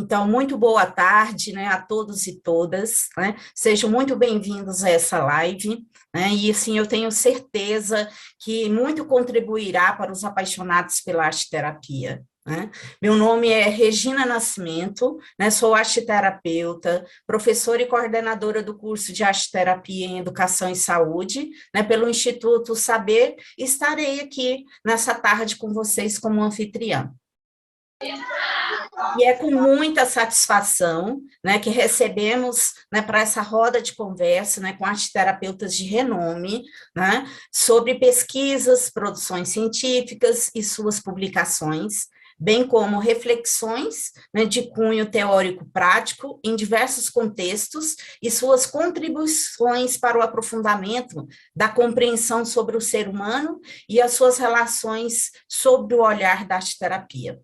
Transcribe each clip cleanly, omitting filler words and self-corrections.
Então, muito boa tarde, né, a todos e todas, né? Sejam muito bem-vindos a essa live, né? E assim, eu tenho certeza que muito contribuirá para os apaixonados pela arte-terapia. Né? Meu nome é Regina Nascimento, né? Sou arte-terapeuta, professora e coordenadora do curso de arte-terapia em Educação e Saúde, né? Pelo Instituto Saber, e estarei aqui nessa tarde com vocês como anfitriã. E é com muita satisfação, né, que recebemos, né, para essa roda de conversa, né, com arteterapeutas de renome, né, sobre pesquisas, produções científicas e suas publicações, bem como reflexões, né, de cunho teórico-prático em diversos contextos e suas contribuições para o aprofundamento da compreensão sobre o ser humano e as suas relações sob o olhar da arteterapia.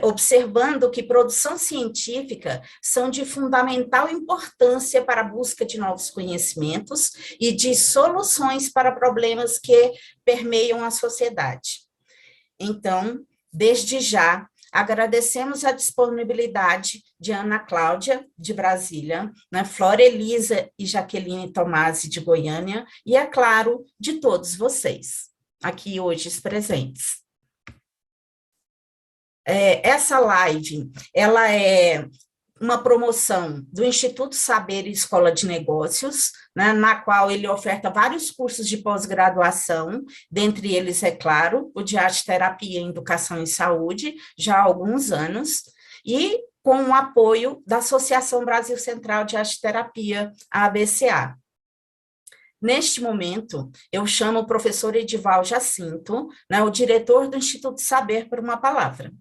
Observando que produção científica são de fundamental importância para a busca de novos conhecimentos e de soluções para problemas que permeiam a sociedade. Então, desde já, agradecemos a disponibilidade de Ana Cláudia, de Brasília, né, Flora Elisa e Jaqueline Tomasi, de Goiânia, e, é claro, de todos vocês, aqui hoje presentes. Essa live, ela é uma promoção do Instituto Saber e Escola de Negócios, né, na qual ele oferta vários cursos de pós-graduação, dentre eles, é claro, o de arte-terapia em Educação e Saúde, já há alguns anos, e com o apoio da Associação Brasil Central de Arte-Terapia, a ABCA. Neste momento, eu chamo o professor Edival Jacinto, né, o diretor do Instituto Saber, para uma palavra.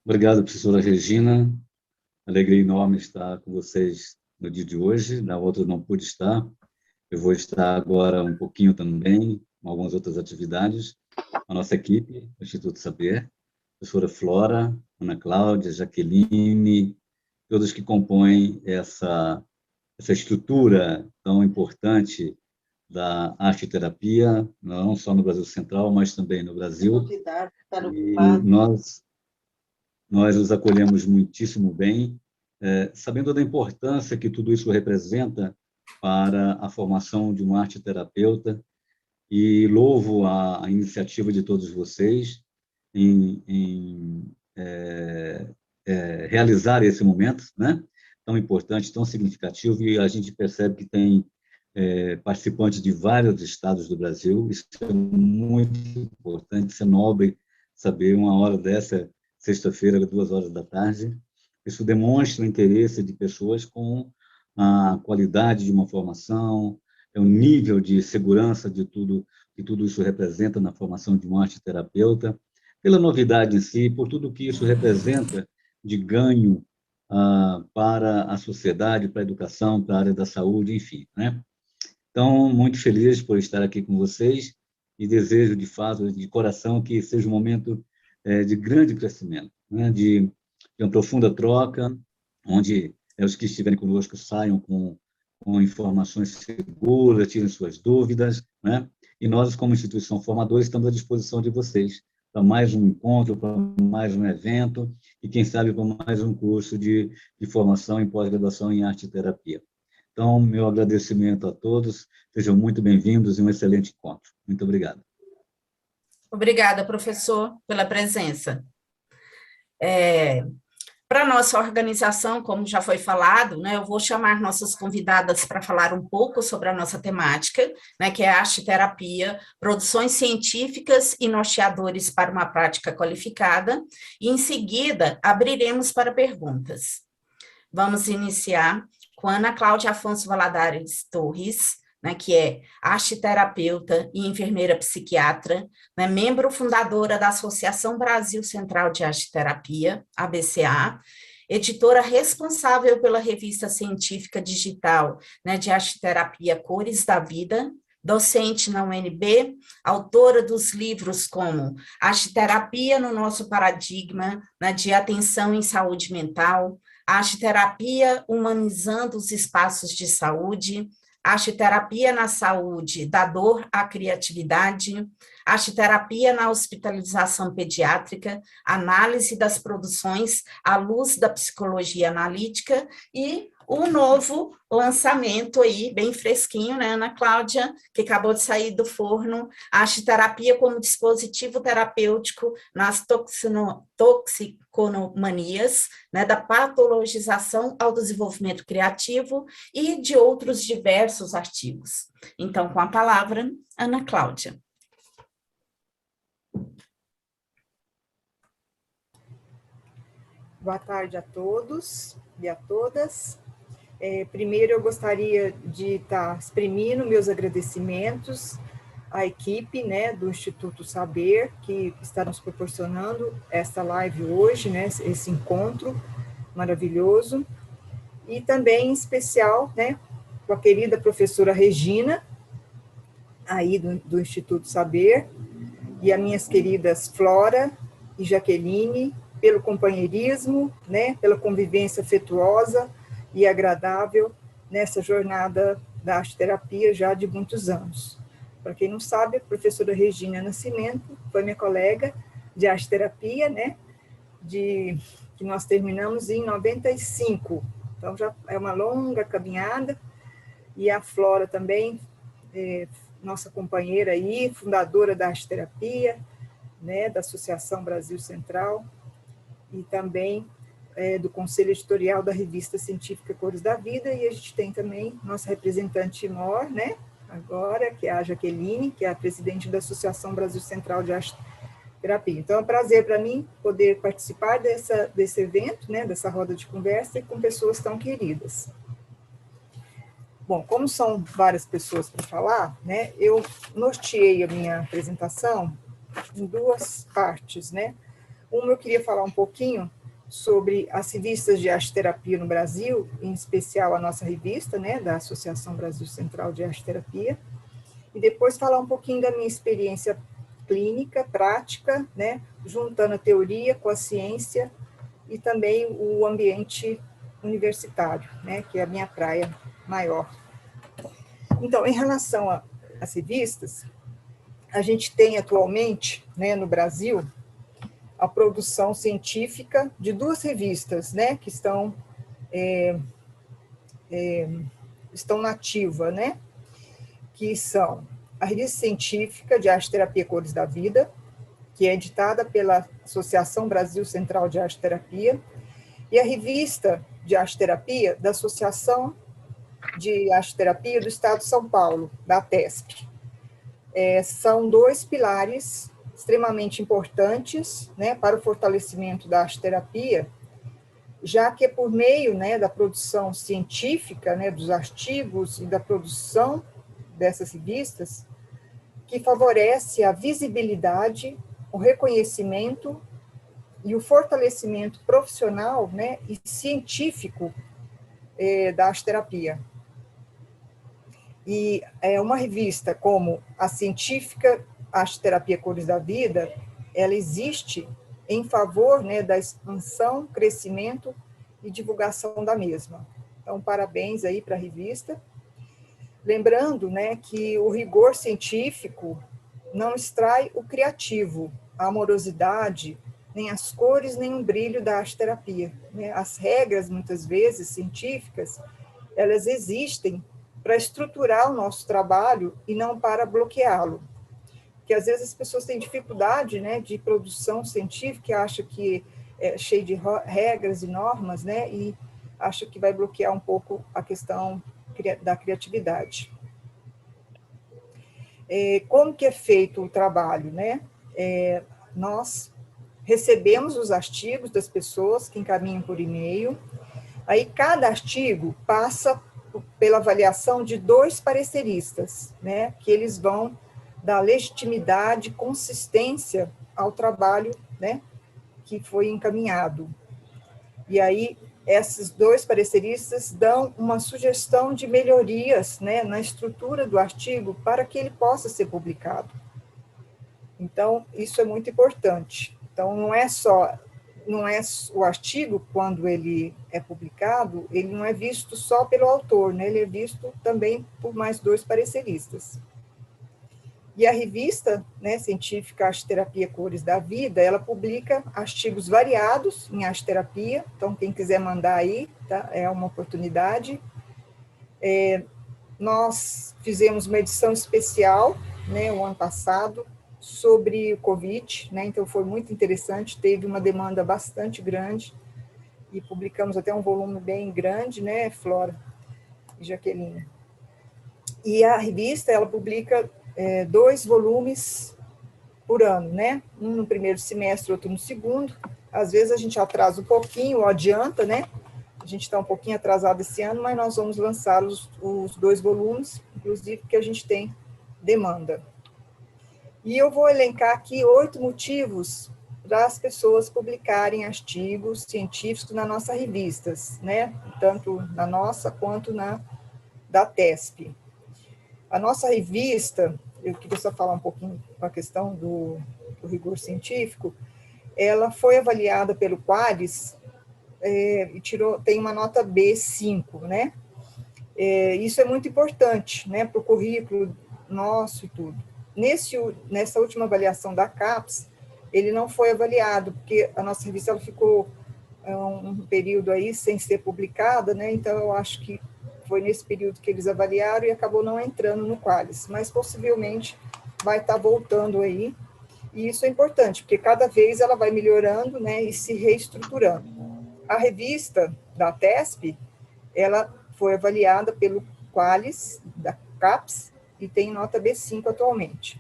Obrigado, professora Regina. Alegria enorme estar com vocês no dia de hoje. Na outra não pude estar. Eu vou estar agora um pouquinho também, com algumas outras atividades. A nossa equipe, do Instituto Saber, professora Flora, Ana Cláudia, Jaqueline, todos que compõem essa estrutura tão importante da arte-terapia, não só no Brasil Central, mas também no Brasil. E nós os acolhemos muitíssimo bem, sabendo da importância que tudo isso representa para a formação de um arte-terapeuta, e louvo a iniciativa de todos vocês em realizar esse momento, né? Tão importante, tão significativo, e a gente percebe que tem participantes de vários estados do Brasil. Isso é muito importante, isso é nobre saber, uma hora dessa, sexta-feira, 2 horas da tarde. Isso demonstra o interesse de pessoas com a qualidade de uma formação, o nível de segurança de tudo que tudo isso representa na formação de um arte-terapeuta, pela novidade em si, por tudo que isso representa de ganho para a sociedade, para a educação, para a área da saúde, enfim, né? Então, muito feliz por estar aqui com vocês e desejo, de fato, de coração, que seja um momento de grande crescimento, né? de uma profunda troca, onde os que estiverem conosco saiam com informações seguras, tirem suas dúvidas, né? E nós, como instituição formadora, estamos à disposição de vocês para mais um encontro, para mais um evento e, quem sabe, para mais um curso de formação em pós-graduação em arte-terapia. Então, meu agradecimento a todos, sejam muito bem-vindos e um excelente encontro. Muito obrigado. Obrigada, professor, pela presença. Para a nossa organização, como já foi falado, né, eu vou chamar nossas convidadas para falar um pouco sobre a nossa temática, né, que é a arte-terapia, produções científicas e norteadores para uma prática qualificada, e em seguida abriremos para perguntas. Vamos iniciar com Ana Cláudia Afonso Valadares Torres, né, que é arte-terapeuta e enfermeira psiquiatra, né, membro fundadora da Associação Brasil Central de Arte-Terapia, ABCA, editora responsável pela revista científica digital, né, de arte-terapia Cores da Vida, docente na UNB, autora dos livros como Arte-terapia no Nosso Paradigma, né, de Atenção em Saúde Mental, Arte-terapia humanizando os espaços de saúde, Arte-terapia na saúde, da dor à criatividade, arte-terapia na hospitalização pediátrica, análise das produções à luz da psicologia analítica e o novo lançamento aí, bem fresquinho, né, Ana Cláudia, que acabou de sair do forno, arte-terapia como dispositivo terapêutico nas toxicomanias, né, da patologização ao desenvolvimento criativo e de outros diversos artigos. Então, com a palavra, Ana Cláudia. Boa tarde a todos e a todas. Primeiro, eu gostaria de estar exprimindo meus agradecimentos à equipe, né, do Instituto Saber, que está nos proporcionando esta live hoje, né, esse encontro maravilhoso, e também, em especial, né, com a querida professora Regina, aí do Instituto Saber, e as minhas queridas Flora e Jaqueline, pelo companheirismo, né, pela convivência afetuosa e agradável nessa jornada da arte-terapia já de muitos anos. Para quem não sabe, a professora Regina Nascimento foi minha colega de arte-terapia, né, que nós terminamos em 95, então já é uma longa caminhada, e a Flora também, nossa companheira aí, fundadora da arte-terapia, né, da Associação Brasil Central, e também do Conselho Editorial da Revista Científica Cores da Vida, e a gente tem também nossa representante mor, né, agora, que é a Jaqueline, que é a presidente da Associação Brasil Central de Arte Terapia. Então, é um prazer para mim poder participar desse evento, né, dessa roda de conversa, e com pessoas tão queridas. Bom, como são várias pessoas para falar, né, eu norteei a minha apresentação em duas partes, né. Uma, eu queria falar um pouquinho sobre as revistas de arte-terapia no Brasil, em especial a nossa revista, né, da Associação Brasil Central de Arte-Terapia, e depois falar um pouquinho da minha experiência clínica, prática, né, juntando a teoria com a ciência e também o ambiente universitário, né, que é a minha praia maior. Então, em relação às revistas, a gente tem atualmente, né, no Brasil, a produção científica de duas revistas, né, que estão na ativa, né, que são a Revista Científica de Arte-Terapia Cores da Vida, que é editada pela Associação Brasil Central de Arte-Terapia, e a Revista de Arte-Terapia da Associação de Arte-Terapia do Estado de São Paulo, da ATESP. São dois pilares extremamente importantes, né, para o fortalecimento da arte-terapia, já que é por meio, né, da produção científica, né, dos artigos e da produção dessas revistas, que favorece a visibilidade, o reconhecimento e o fortalecimento profissional, né, e científico da arte-terapia. E uma revista como a Científica Arte-Terapia Cores da Vida, ela existe em favor, né, da expansão, crescimento e divulgação da mesma. Então, parabéns aí para a revista. Lembrando, né, que o rigor científico não extrai o criativo, a amorosidade, nem as cores, nem o brilho da arte-terapia, né? As regras, muitas vezes, científicas, elas existem para estruturar o nosso trabalho e não para bloqueá-lo. Porque, às vezes, as pessoas têm dificuldade, né, de produção científica, acham que é cheio de regras e normas, né, e acha que vai bloquear um pouco a questão da criatividade. Como que é feito o trabalho, né? Nós recebemos os artigos das pessoas que encaminham por e-mail, aí cada artigo passa pela avaliação de 2 pareceristas, né, que eles vão dar legitimidade, consistência ao trabalho, né, que foi encaminhado. E aí, esses 2 pareceristas dão uma sugestão de melhorias, né, na estrutura do artigo para que ele possa ser publicado. Então, isso é muito importante. Então, não é só não é o artigo, quando ele é publicado, ele não é visto só pelo autor, né? Ele é visto também por mais 2 pareceristas. E a revista, né, científica Arte-Terapia Cores da Vida, ela publica artigos variados em arte-terapia, então quem quiser mandar aí, tá, é uma oportunidade. Nós fizemos uma edição especial, né, o ano passado, sobre o Covid, né, então foi muito interessante, teve uma demanda bastante grande, e publicamos até um volume bem grande, né, Flora e Jaqueline. E a revista, ela publica 2 volumes por ano, né, um no primeiro semestre, outro no segundo, às vezes a gente atrasa um pouquinho, ou adianta, né, a gente está um pouquinho atrasado esse ano, mas nós vamos lançar os 2 volumes, inclusive porque a gente tem demanda. E eu vou elencar aqui 8 motivos para as pessoas publicarem artigos científicos nas nossas revistas, né? Tanto na nossa quanto na da TESP. A nossa revista, eu queria só falar um pouquinho com a questão do rigor científico, ela foi avaliada pelo Qualis e tem uma nota B5, né? Isso é muito importante, né, para o currículo nosso e tudo. Nessa última avaliação da CAPES, ele não foi avaliado, porque a nossa revista ela ficou um período aí sem ser publicada, né, então eu acho que foi nesse período que eles avaliaram e acabou não entrando no Qualis, mas possivelmente vai estar voltando aí, e isso é importante, porque cada vez ela vai melhorando, né, e se reestruturando. A revista da TESP, ela foi avaliada pelo Qualis, da CAPES, e tem nota B5 atualmente.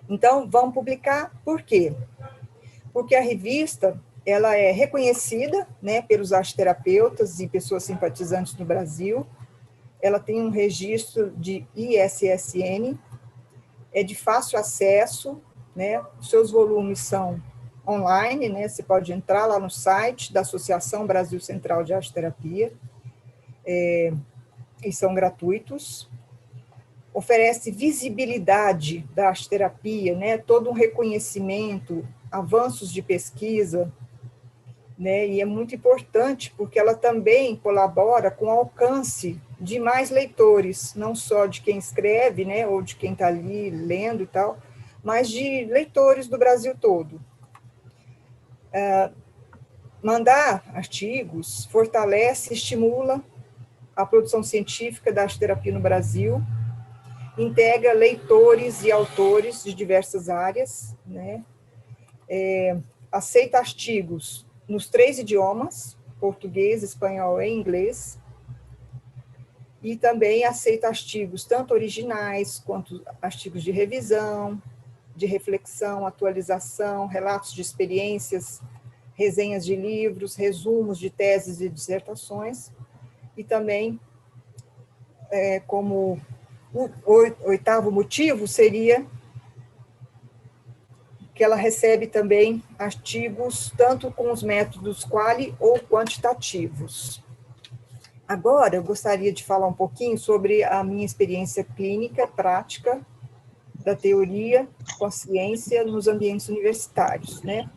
Então, vamos publicar por quê? Porque a revista, ela é reconhecida, né, pelos arteterapeutas e pessoas simpatizantes no Brasil, ela tem um registro de ISSN, é de fácil acesso, né, os seus volumes são online, né, você pode entrar lá no site da Associação Brasil Central de Arte-Terapia, e são gratuitos, oferece visibilidade da arte-terapia, né, todo um reconhecimento, avanços de pesquisa, né, e é muito importante porque ela também colabora com o alcance de mais leitores, não só de quem escreve, né, ou de quem está ali lendo e tal, mas de leitores do Brasil todo. Mandar artigos fortalece, estimula a produção científica da arte-terapia no Brasil, integra leitores e autores de diversas áreas, né? Aceita artigos nos 3 idiomas, português, espanhol e inglês, e também aceita artigos tanto originais quanto artigos de revisão, de reflexão, atualização, relatos de experiências, resenhas de livros, resumos de teses e dissertações, e também, como o 8º motivo, seria que ela recebe também artigos tanto com os métodos quali ou quantitativos. Agora, eu gostaria de falar um pouquinho sobre a minha experiência clínica, prática, da teoria com a ciência nos ambientes universitários, né?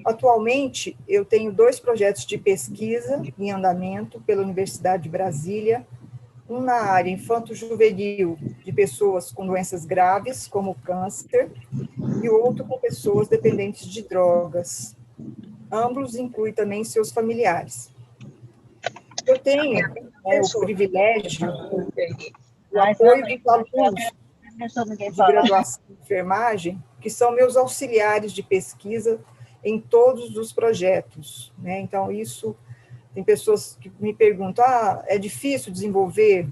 Atualmente, eu tenho 2 projetos de pesquisa em andamento pela Universidade de Brasília, um na área infanto-juvenil de pessoas com doenças graves, como câncer, e outro com pessoas dependentes de drogas. Ambos incluem também seus familiares. Eu tenho o privilégio, o apoio de alunos de graduação em enfermagem, que são meus auxiliares de pesquisa em todos os projetos, né? Então, isso, tem pessoas que me perguntam, é difícil desenvolver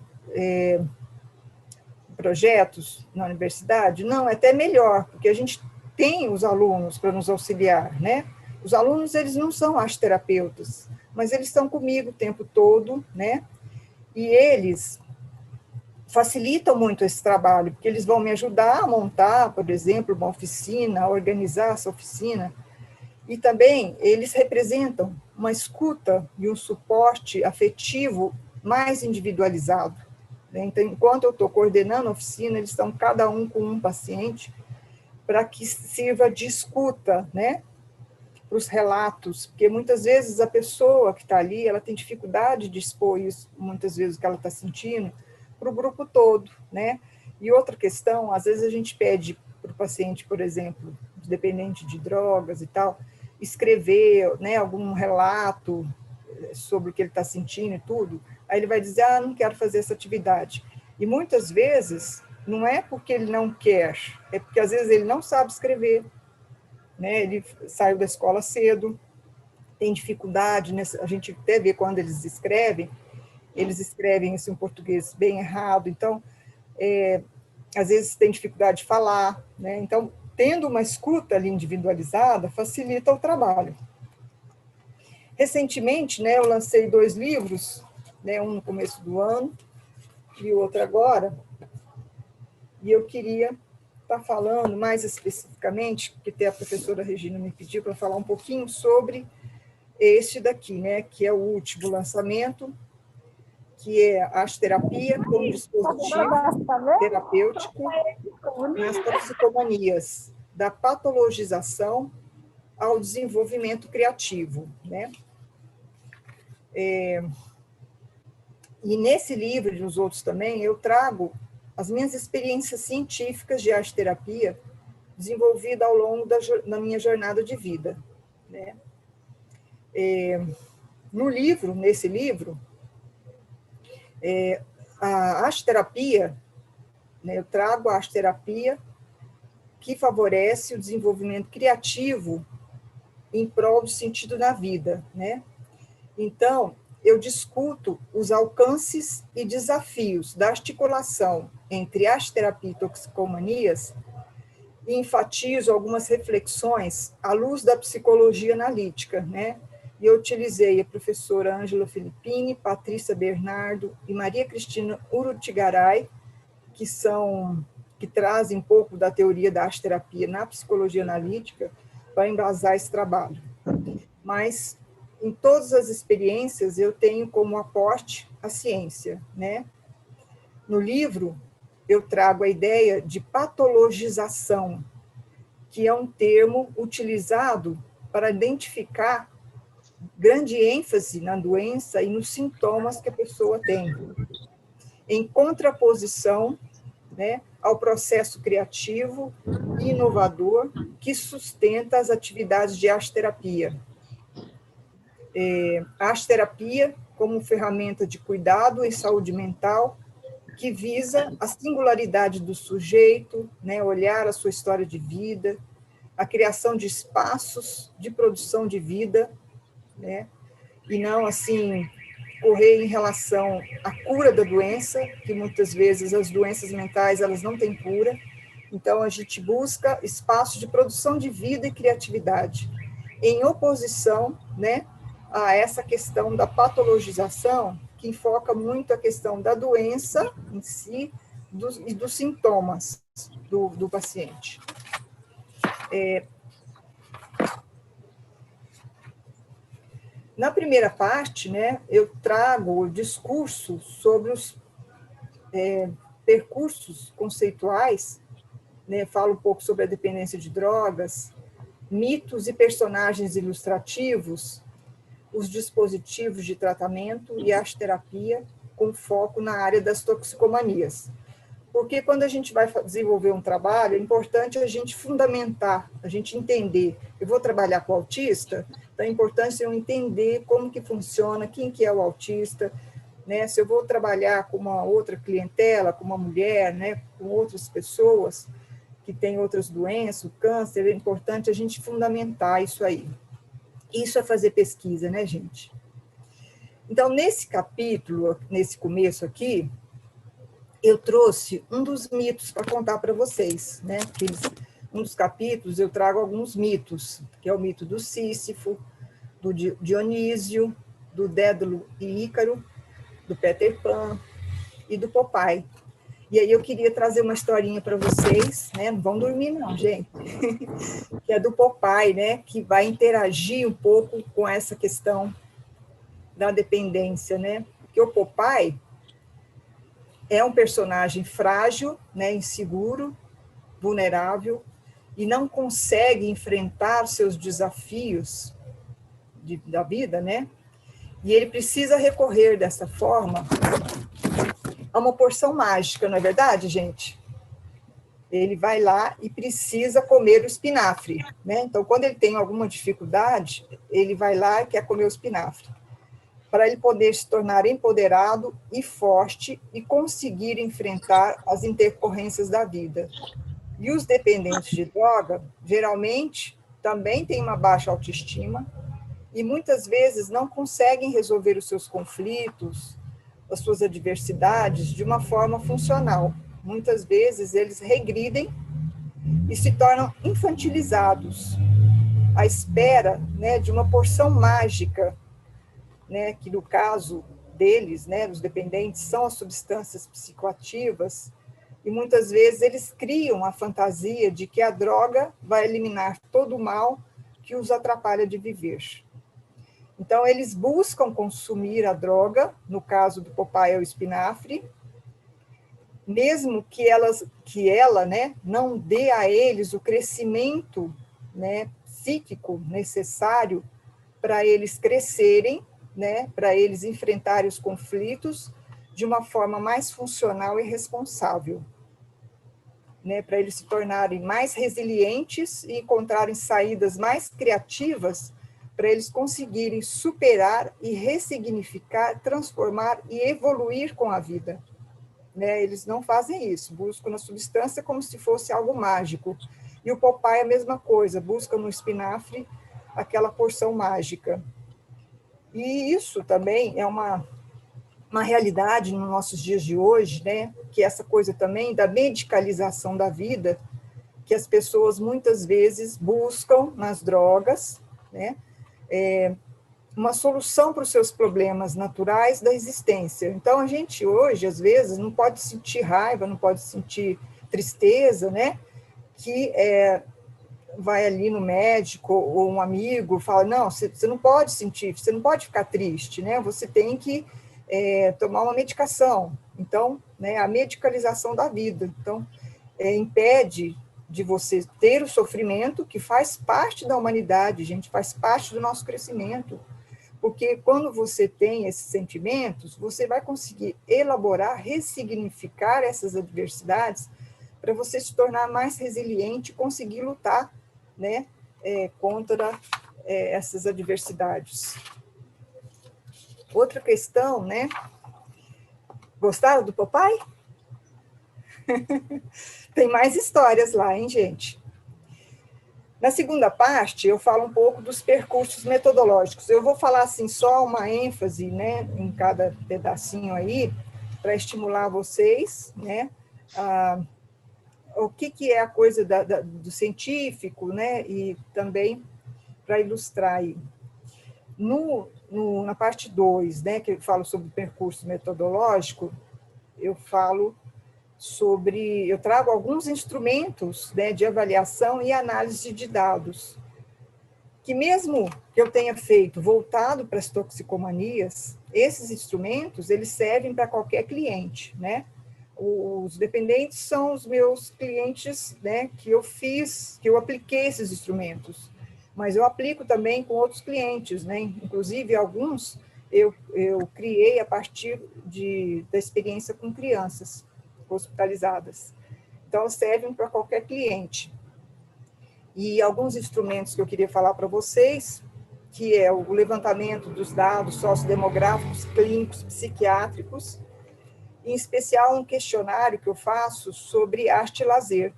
projetos na universidade? Não, é até melhor, porque a gente tem os alunos para nos auxiliar, né? Os alunos, eles não são arte-terapeutas, mas eles estão comigo o tempo todo, né? E eles facilitam muito esse trabalho, porque eles vão me ajudar a montar, por exemplo, uma oficina, a organizar essa oficina, e também eles representam uma escuta e um suporte afetivo mais individualizado, né? Então, enquanto eu estou coordenando a oficina, eles estão cada um com um paciente, para que sirva de escuta, né? para os relatos, porque muitas vezes a pessoa que está ali, ela tem dificuldade de expor isso, muitas vezes o que ela está sentindo, para o grupo todo, né? E outra questão, às vezes a gente pede para o paciente, por exemplo, dependente de drogas e tal, escrever, né, algum relato sobre o que ele está sentindo e tudo, aí ele vai dizer, não quero fazer essa atividade. E muitas vezes, não é porque ele não quer, é porque às vezes ele não sabe escrever, né? Ele saiu da escola cedo, tem dificuldade, né? A gente até vê quando eles escrevem esse um português bem errado, então, às vezes tem dificuldade de falar, né? Então, tendo uma escuta ali individualizada, facilita o trabalho. Recentemente, né, eu lancei 2 livros, né, um no começo do ano e o outro agora, e eu queria estar falando mais especificamente, porque a professora Regina me pediu para falar um pouquinho sobre este daqui, né, que é o último lançamento, que é a arte-terapia como dispositivo terapêutico nas toxicomanias, da patologização ao desenvolvimento criativo, né? E nesse livro e nos outros também, eu trago as minhas experiências científicas de arte-terapia desenvolvida ao longo da minha jornada de vida, né? Nesse livro, a arte-terapia, né, eu trago a arte-terapia que favorece o desenvolvimento criativo em prol do sentido da vida, né? Então, eu discuto os alcances e desafios da articulação entre arte-terapia e toxicomanias e enfatizo algumas reflexões à luz da psicologia analítica, né? E eu utilizei a professora Ângela Filippini, Patrícia Bernardo e Maria Cristina Urutigaray, que trazem um pouco da teoria da arte-terapia na psicologia analítica para embasar esse trabalho. Mas, em todas as experiências, eu tenho como aporte a ciência, né? No livro, eu trago a ideia de patologização, que é um termo utilizado para identificar grande ênfase na doença e nos sintomas que a pessoa tem, em contraposição, né, ao processo criativo e inovador que sustenta as atividades de arte-terapia. A arte-terapia como ferramenta de cuidado e saúde mental que visa a singularidade do sujeito, né, olhar a sua história de vida, a criação de espaços de produção de vida, né, e não, assim, correr em relação à cura da doença, que muitas vezes as doenças mentais, elas não têm cura. Então, a gente busca espaços de produção de vida e criatividade, em oposição, né, a essa questão da patologização, que enfoca muito a questão da doença em si e dos sintomas do paciente. Na primeira parte, né, eu trago o discurso sobre os percursos conceituais, né, falo um pouco sobre a dependência de drogas, mitos e personagens ilustrativos, os dispositivos de tratamento e a arte-terapia, com foco na área das toxicomanias. Porque quando a gente vai desenvolver um trabalho, é importante a gente fundamentar, a gente entender. Eu vou trabalhar com autista, então é importante eu entender como que funciona, quem que é o autista, né? Se eu vou trabalhar com uma outra clientela, com uma mulher, né, com outras pessoas que têm outras doenças, o câncer, é importante a gente fundamentar isso aí. Isso é fazer pesquisa, né, gente? Então, nesse capítulo, nesse começo aqui, eu trouxe um dos mitos para contar para vocês, né? Um dos capítulos eu trago alguns mitos, que é o mito do Sísifo, do Dionísio, do Dédalo e Ícaro, do Peter Pan e do Popeye. E aí eu queria trazer uma historinha para vocês, né? Não vão dormir não, gente. Que é do Popeye, né? Que vai interagir um pouco com essa questão da dependência, né? Porque o Popeye é um personagem frágil, né, inseguro, vulnerável, e não consegue enfrentar seus desafios da vida, né? E ele precisa recorrer dessa forma a uma porção mágica, não é verdade, gente? Ele vai lá e precisa comer o espinafre, né? Então, quando ele tem alguma dificuldade, ele vai lá e quer comer o espinafre, para ele poder se tornar empoderado e forte e conseguir enfrentar as intercorrências da vida. E os dependentes de droga, geralmente, também têm uma baixa autoestima e muitas vezes não conseguem resolver os seus conflitos, as suas adversidades de uma forma funcional. Muitas vezes eles regridem e se tornam infantilizados, à espera, né, de uma porção mágica, né, que no caso deles, né, dos dependentes, são as substâncias psicoativas, e muitas vezes eles criam a fantasia de que a droga vai eliminar todo o mal que os atrapalha de viver. Então, eles buscam consumir a droga, no caso do Popeye é o espinafre, mesmo que ela, né, não dê a eles o crescimento, né, psíquico necessário para eles crescerem, né, para eles enfrentarem os conflitos de uma forma mais funcional e responsável, né, para eles se tornarem mais resilientes e encontrarem saídas mais criativas para eles conseguirem superar e ressignificar, transformar e evoluir com a vida. Né, eles não fazem isso, buscam na substância como se fosse algo mágico. E o Popeye é a mesma coisa, busca no espinafre aquela porção mágica. E isso também é uma realidade nos nossos dias de hoje, né, que essa coisa também da medicalização da vida, que as pessoas muitas vezes buscam nas drogas, né, uma solução para os seus problemas naturais da existência. Então, a gente hoje, às vezes, não pode sentir raiva, não pode sentir tristeza, né? Que vai ali no médico ou um amigo fala, não, você não pode sentir, você não pode ficar triste, né? Você tem que tomar uma medicação. Então, né, a medicalização da vida. Então, impede de você ter o sofrimento, que faz parte da humanidade, gente, faz parte do nosso crescimento. Porque quando você tem esses sentimentos, você vai conseguir elaborar, ressignificar essas adversidades para você se tornar mais resiliente e conseguir lutar, né, contra essas adversidades. Outra questão, né? Gostaram do Popeye? Tem mais histórias lá, hein, gente? Na segunda parte, eu falo um pouco dos percursos metodológicos. Eu vou falar assim só uma ênfase, né, em cada pedacinho aí, para estimular vocês, né, o que é a coisa do científico, né, e também para ilustrar aí. Na parte 2, né, que eu falo sobre o percurso metodológico, eu trago alguns instrumentos, né, de avaliação e análise de dados, que mesmo que eu tenha feito voltado para as toxicomanias, esses instrumentos, eles servem para qualquer cliente, né? Os dependentes são os meus clientes, né, que eu apliquei esses instrumentos, mas eu aplico também com outros clientes, né? Inclusive, alguns eu criei a partir da experiência com crianças hospitalizadas. Então, servem para qualquer cliente. E alguns instrumentos que eu queria falar para vocês, que é o levantamento dos dados sociodemográficos, clínicos, psiquiátricos, em especial um questionário que eu faço sobre arte e lazer.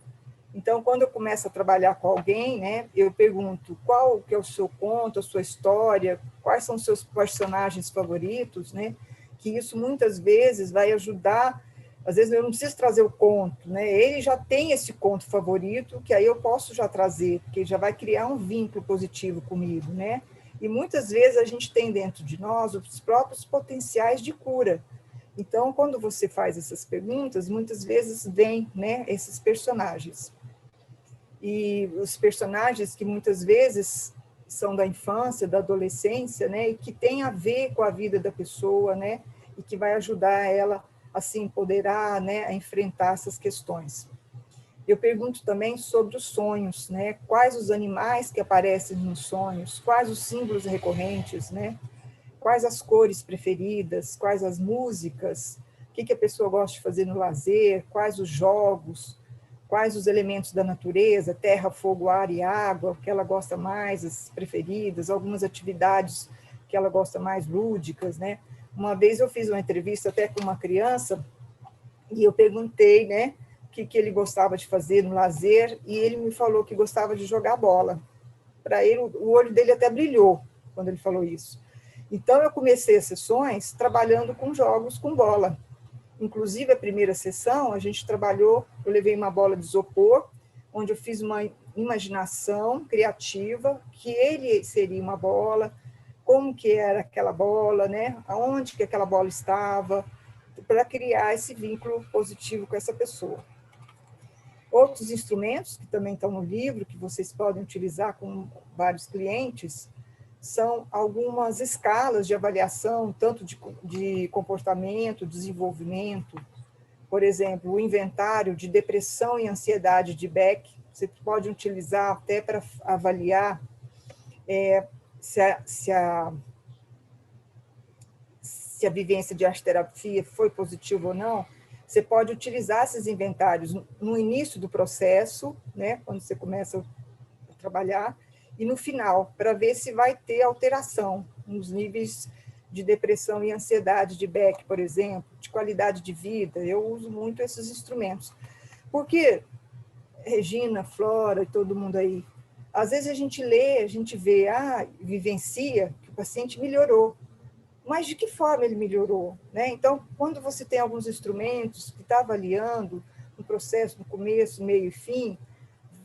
Então, quando eu começo a trabalhar com alguém, né, eu pergunto qual que é o seu conto, a sua história, quais são os seus personagens favoritos, né, que isso muitas vezes vai ajudar. Às vezes eu não preciso trazer o conto, né? Ele já tem esse conto favorito, que aí eu posso já trazer, porque já vai criar um vínculo positivo comigo, né? E muitas vezes a gente tem dentro de nós os próprios potenciais de cura. Então, quando você faz essas perguntas, muitas vezes vem, né, esses personagens. E os personagens que muitas vezes são da infância, da adolescência, né, e que tem a ver com a vida da pessoa, né, e que vai ajudar ela a se empoderar, né, a enfrentar essas questões. Eu pergunto também sobre os sonhos, né? Quais os animais que aparecem nos sonhos, quais os símbolos recorrentes, né? Quais as cores preferidas, quais as músicas, o que a pessoa gosta de fazer no lazer, quais os jogos, quais os elementos da natureza, terra, fogo, ar e água, que ela gosta mais, as preferidas, algumas atividades que ela gosta mais lúdicas, né? Uma vez eu fiz uma entrevista até com uma criança e eu perguntei, né, o que ele gostava de fazer no lazer, e ele me falou que gostava de jogar bola. Para ele, o olho dele até brilhou quando ele falou isso. Então, eu comecei as sessões trabalhando com jogos com bola. Inclusive, a primeira sessão, a gente trabalhou, eu levei uma bola de isopor, onde eu fiz uma imaginação criativa, que ele seria uma bola, como que era aquela bola, né? Aonde que aquela bola estava, para criar esse vínculo positivo com essa pessoa. Outros instrumentos, que também estão no livro, que vocês podem utilizar com vários clientes, são algumas escalas de avaliação, tanto de comportamento, desenvolvimento. Por exemplo, o inventário de depressão e ansiedade de Beck, você pode utilizar até para avaliar se a vivência de arte-terapia foi positiva ou não. Você pode utilizar esses inventários no início do processo, né, quando você começa a trabalhar, e no final, para ver se vai ter alteração nos níveis de depressão e ansiedade de Beck, por exemplo, de qualidade de vida. Eu uso muito esses instrumentos. Porque, Regina, Flora e todo mundo aí, às vezes a gente lê, a gente vê, vivencia que o paciente melhorou. Mas de que forma ele melhorou, né? Então, quando você tem alguns instrumentos que está avaliando um processo no começo, meio e fim,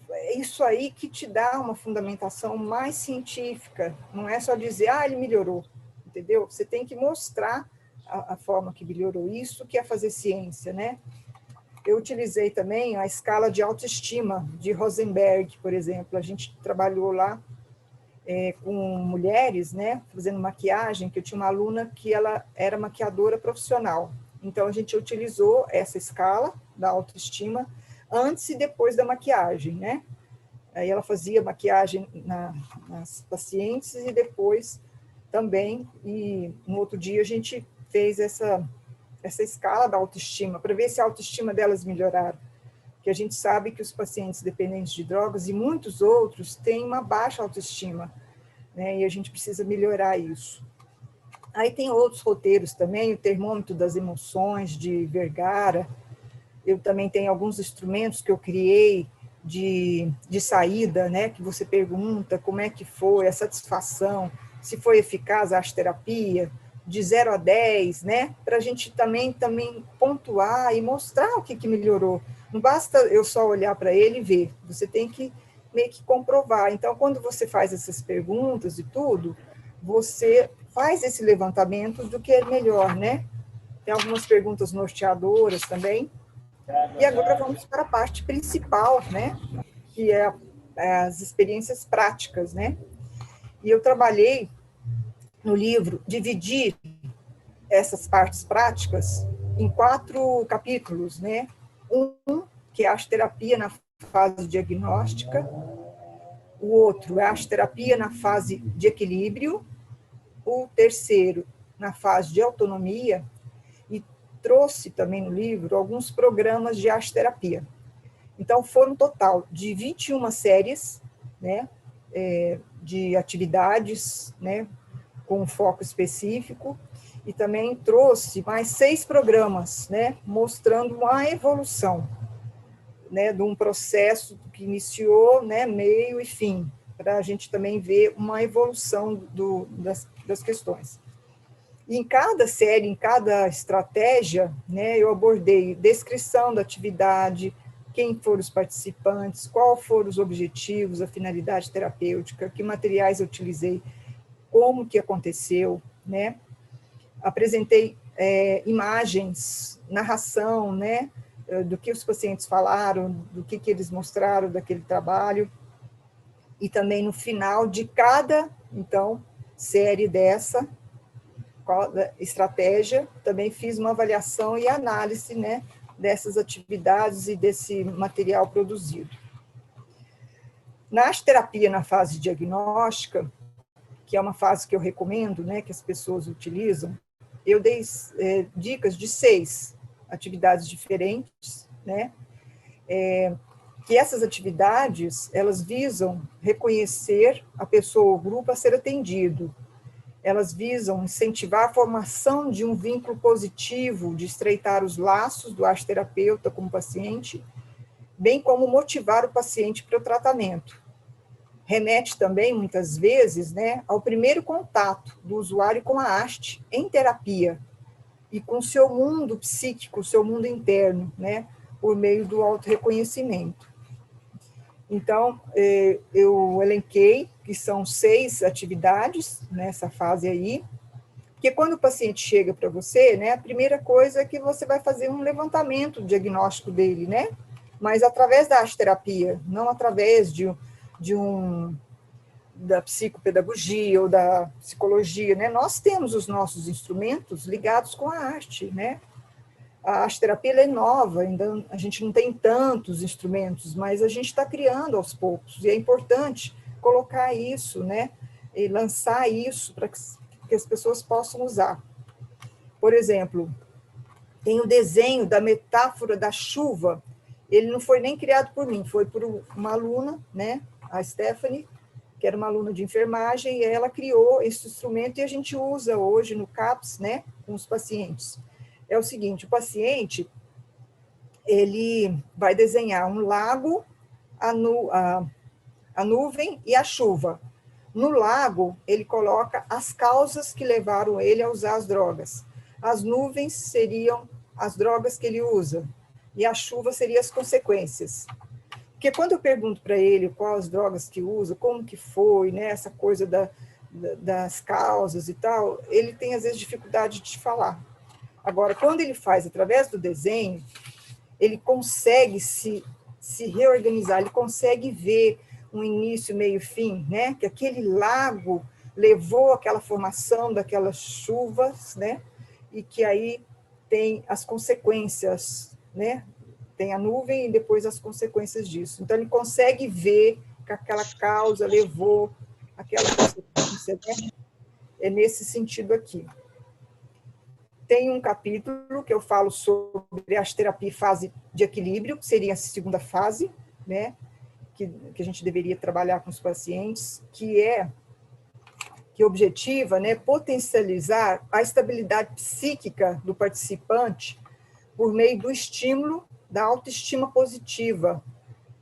é isso aí que te dá uma fundamentação mais científica. Não é só dizer, ele melhorou, entendeu? Você tem que mostrar a forma que melhorou. Isso que é fazer ciência, né? Eu utilizei também a escala de autoestima de Rosenberg, por exemplo. A gente trabalhou lá com mulheres, né, fazendo maquiagem, que eu tinha uma aluna que ela era maquiadora profissional. Então, a gente utilizou essa escala da autoestima antes e depois da maquiagem, né? Aí ela fazia maquiagem nas pacientes e depois também, e no outro dia a gente fez essa escala da autoestima, para ver se a autoestima delas melhoraram. Que a gente sabe que os pacientes dependentes de drogas e muitos outros têm uma baixa autoestima, né? E a gente precisa melhorar isso. Aí tem outros roteiros também, o termômetro das emoções, de Vergara. Eu também tenho alguns instrumentos que eu criei de saída, né? Que você pergunta como é que foi a satisfação, se foi eficaz a arte-terapia, de 0 a 10, né? Para a gente também pontuar e mostrar o que melhorou. Não basta eu só olhar para ele e ver, você tem que meio que comprovar. Então, quando você faz essas perguntas e tudo, você faz esse levantamento do que é melhor, né? Tem algumas perguntas norteadoras também. E agora vamos para a parte principal, né? Que é as experiências práticas, né? E eu trabalhei no livro, dividi essas partes práticas em 4 capítulos, né? Um, que é a arte-terapia na fase diagnóstica, o outro é a arte-terapia na fase de equilíbrio, o terceiro na fase de autonomia, e trouxe também no livro alguns programas de arte-terapia. Então, foram um total de 21 séries, né, de atividades, né, com um foco específico, e também trouxe mais 6 programas, né, mostrando uma evolução, né, de um processo que iniciou, né, meio e fim, para a gente também ver uma evolução das questões. E em cada série, em cada estratégia, né, eu abordei descrição da atividade, quem foram os participantes, quais foram os objetivos, a finalidade terapêutica, que materiais eu utilizei, como que aconteceu, né? Apresentei imagens, narração, né, do que os pacientes falaram, do que eles mostraram daquele trabalho, e também no final de cada, então, série dessa estratégia, também fiz uma avaliação e análise, né, dessas atividades e desse material produzido. Na arte-terapia, na fase diagnóstica, que é uma fase que eu recomendo, né, que as pessoas utilizam, eu dei dicas de 6 atividades diferentes, né, que essas atividades, elas visam reconhecer a pessoa ou o grupo a ser atendido. Elas visam incentivar a formação de um vínculo positivo, de estreitar os laços do arte-terapeuta com o paciente, bem como motivar o paciente para o tratamento. Remete também, muitas vezes, né, ao primeiro contato do usuário com a arte em terapia e com o seu mundo psíquico, o seu mundo interno, né, por meio do autorreconhecimento. Então, eu elenquei que são 6 atividades nessa fase aí, porque quando o paciente chega para você, né, a primeira coisa é que você vai fazer um levantamento diagnóstico dele, né, mas através da arte-terapia, não através da psicopedagogia ou da psicologia, né, nós temos os nossos instrumentos ligados com a arte, né. A arte-terapia é nova, ainda a gente não tem tantos instrumentos, mas a gente está criando aos poucos, e é importante colocar isso, né, e lançar isso para que as pessoas possam usar. Por exemplo, tem o desenho da metáfora da chuva, ele não foi nem criado por mim, foi por uma aluna, né, a Stephanie, que era uma aluna de enfermagem, e ela criou esse instrumento e a gente usa hoje no CAPS, né, com os pacientes. É o seguinte, o paciente, ele vai desenhar um lago, a nuvem e a chuva. No lago, ele coloca as causas que levaram ele a usar as drogas. As nuvens seriam as drogas que ele usa, e a chuva seriam as consequências. Porque quando eu pergunto para ele quais as drogas que usa, como que foi, né, essa coisa das causas e tal, ele tem, às vezes, dificuldade de falar. Agora, quando ele faz através do desenho, ele consegue se reorganizar, ele consegue ver um início, meio, fim, né? Que aquele lago levou àquela formação daquelas chuvas, né? E que aí tem as consequências, né? Tem a nuvem e depois as consequências disso. Então, ele consegue ver que aquela causa levou àquela consequência, né? É nesse sentido aqui. Tem um capítulo que eu falo sobre a arte-terapia fase de equilíbrio, que seria a segunda fase, né, que a gente deveria trabalhar com os pacientes, que objetiva, né, potencializar a estabilidade psíquica do participante por meio do estímulo da autoestima positiva,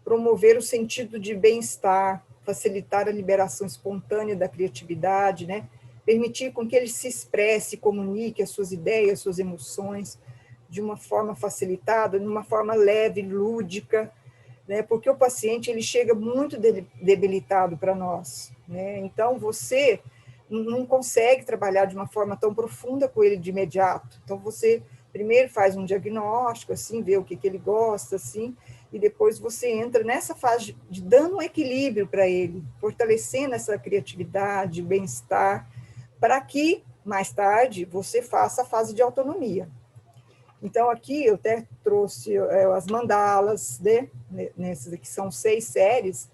promover o sentido de bem-estar, facilitar a liberação espontânea da criatividade, né, permitir com que ele se expresse, comunique as suas ideias, suas emoções, de uma forma facilitada, de uma forma leve, lúdica, né? Porque o paciente ele chega muito debilitado para nós, né? Então, você não consegue trabalhar de uma forma tão profunda com ele de imediato. Então, você primeiro faz um diagnóstico, assim, vê o que ele gosta, assim, e depois você entra nessa fase de dando um equilíbrio para ele, fortalecendo essa criatividade, bem-estar, para que, mais tarde, você faça a fase de autonomia. Então, aqui eu até trouxe as mandalas, né? Nessas aqui são 6 séries,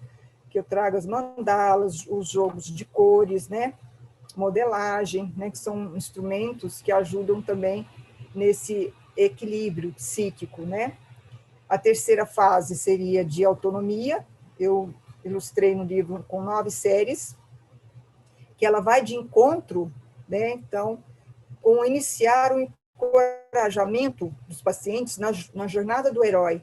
que eu trago as mandalas, os jogos de cores, né? Modelagem, né? Que são instrumentos que ajudam também nesse equilíbrio psíquico, né? A terceira fase seria de autonomia, eu ilustrei no livro com 9 séries, que ela vai de encontro, né, então, com iniciar o encorajamento dos pacientes na jornada do herói,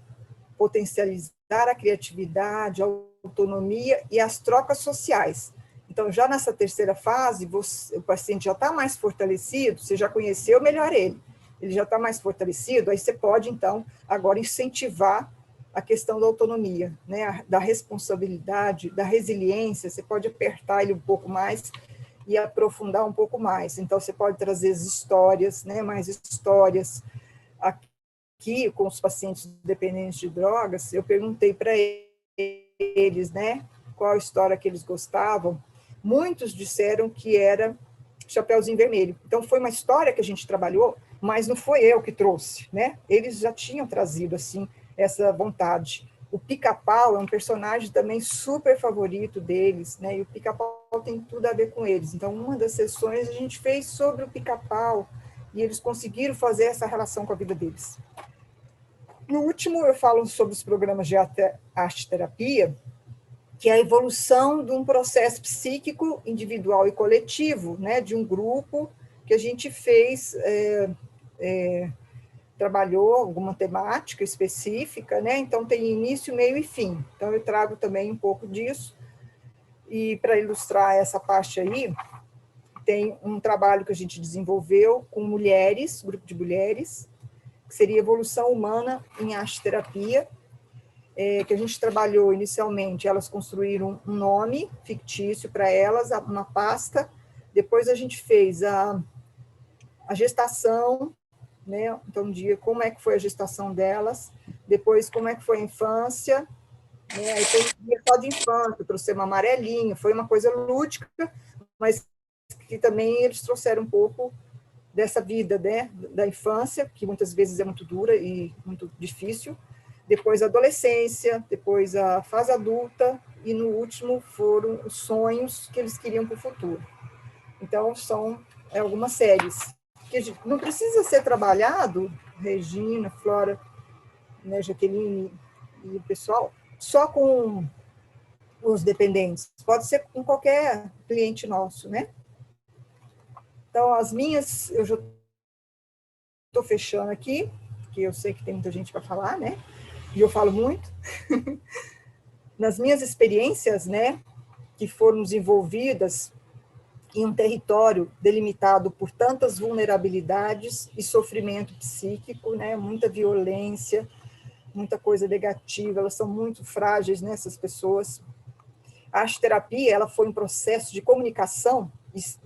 potencializar a criatividade, a autonomia e as trocas sociais. Então, já nessa terceira fase, o paciente já está mais fortalecido, você já conheceu melhor ele já está mais fortalecido, aí você pode, então, agora incentivar a questão da autonomia, né, da responsabilidade, da resiliência, você pode apertar ele um pouco mais e aprofundar um pouco mais. Então, você pode trazer as histórias, né, mais histórias. Aqui, com os pacientes dependentes de drogas, eu perguntei para eles, né, qual história que eles gostavam. Muitos disseram que era Chapeuzinho Vermelho. Então, foi uma história que a gente trabalhou mas não foi eu que trouxe, né? Eles já tinham trazido, assim, essa vontade. O Pica-Pau é um personagem também super favorito deles, né? E o Pica-Pau tem tudo a ver com eles. Então, uma das sessões a gente fez sobre o Pica-Pau e eles conseguiram fazer essa relação com a vida deles. No último, eu falo sobre os programas de arte-terapia, que é a evolução de um processo psíquico individual e coletivo, né? De um grupo que a gente fez... trabalhou alguma temática específica, né? Então tem início, meio e fim. Então eu trago também um pouco disso. E para ilustrar essa parte aí, tem um trabalho que a gente desenvolveu com mulheres, grupo de mulheres, que seria evolução humana em arte-terapia, que a gente trabalhou inicialmente, elas construíram um nome fictício para elas, uma pasta, depois a gente fez a gestação, né? Então, um dia, como é que foi a gestação delas, depois, como é que foi a infância, né? Aí foi um dia só de infância, trouxeram um amarelinho, foi uma coisa lúdica, mas que também eles trouxeram um pouco dessa vida, né? Da infância, que muitas vezes é muito dura e muito difícil, depois a adolescência, depois a fase adulta, e no último foram os sonhos que eles queriam para o futuro. Então, são algumas séries que não precisa ser trabalhado, Regina, Flora, né, Jaqueline e o pessoal, só com os dependentes, pode ser com qualquer cliente nosso, né? Então, as minhas, eu já estou fechando aqui, porque eu sei que tem muita gente para falar, né? E eu falo muito. Nas minhas experiências, né, que foram desenvolvidas em um território delimitado por tantas vulnerabilidades e sofrimento psíquico, né, muita violência, muita coisa negativa, elas são muito frágeis, né, essas pessoas. A arte-terapia, ela foi um processo de comunicação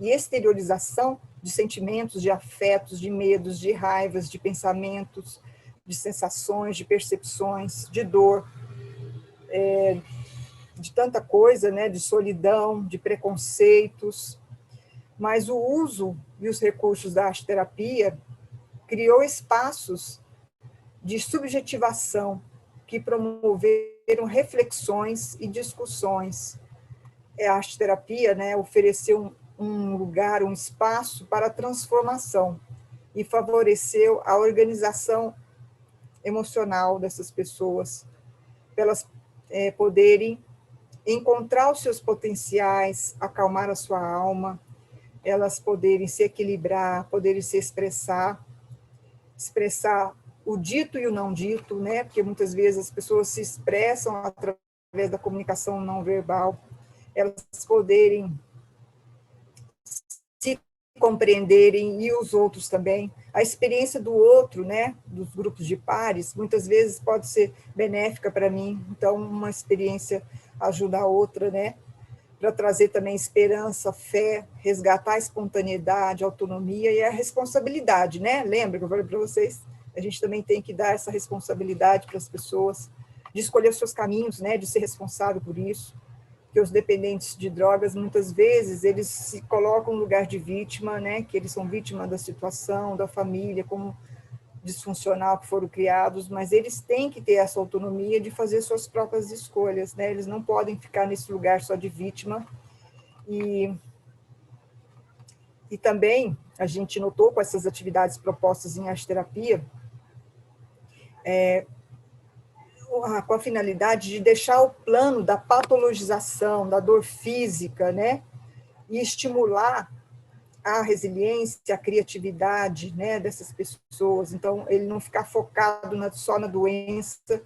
e exteriorização de sentimentos, de afetos, de medos, de raivas, de pensamentos, de sensações, de percepções, de dor, de tanta coisa, né, de solidão, de preconceitos. Mas o uso e os recursos da arte-terapia criou espaços de subjetivação que promoveram reflexões e discussões. A arte-terapia, né, ofereceu um lugar, um espaço para a transformação e favoreceu a organização emocional dessas pessoas, para elas poderem encontrar os seus potenciais, acalmar a sua alma, elas poderem se equilibrar, poderem se expressar o dito e o não dito, né? Porque muitas vezes as pessoas se expressam através da comunicação não verbal, elas poderem se compreenderem e os outros também. A experiência do outro, né, dos grupos de pares, muitas vezes pode ser benéfica para mim, então uma experiência ajuda a outra, né? Para trazer também esperança, fé, resgatar a espontaneidade, a autonomia e a responsabilidade, né? Lembra que eu falei para vocês? A gente também tem que dar essa responsabilidade para as pessoas, de escolher os seus caminhos, né? De ser responsável por isso. Porque os dependentes de drogas, muitas vezes, eles se colocam no lugar de vítima, né? Que eles são vítima da situação, da família, como disfuncional que foram criados, mas eles têm que ter essa autonomia de fazer suas próprias escolhas, né? Eles não podem ficar nesse lugar só de vítima. E também a gente notou com essas atividades propostas em arte-terapia, com a finalidade de deixar o plano da patologização, da dor física, né? E estimular a resiliência, a criatividade, né, dessas pessoas. Então, ele não ficar focado só na doença,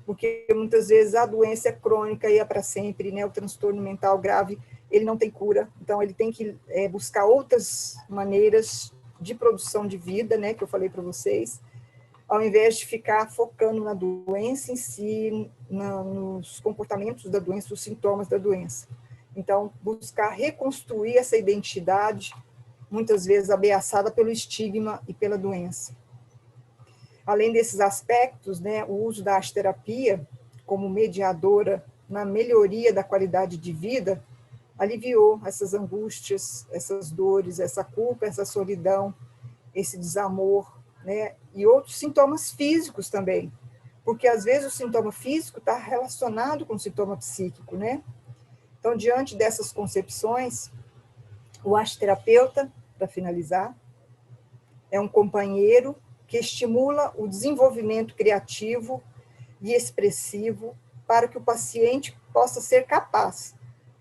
porque muitas vezes a doença é crônica e é para sempre, né, o transtorno mental grave, ele não tem cura. Então, ele tem que buscar outras maneiras de produção de vida, né, que eu falei para vocês, ao invés de ficar focando na doença em si, nos comportamentos da doença, os sintomas da doença. Então, buscar reconstruir essa identidade, muitas vezes ameaçada pelo estigma e pela doença. Além desses aspectos, né, o uso da arte-terapia como mediadora na melhoria da qualidade de vida aliviou essas angústias, essas dores, essa culpa, essa solidão, esse desamor, né? E outros sintomas físicos também, porque às vezes o sintoma físico está relacionado com o sintoma psíquico, né? Então, diante dessas concepções, o arteterapeuta, para finalizar, é um companheiro que estimula o desenvolvimento criativo e expressivo para que o paciente possa ser capaz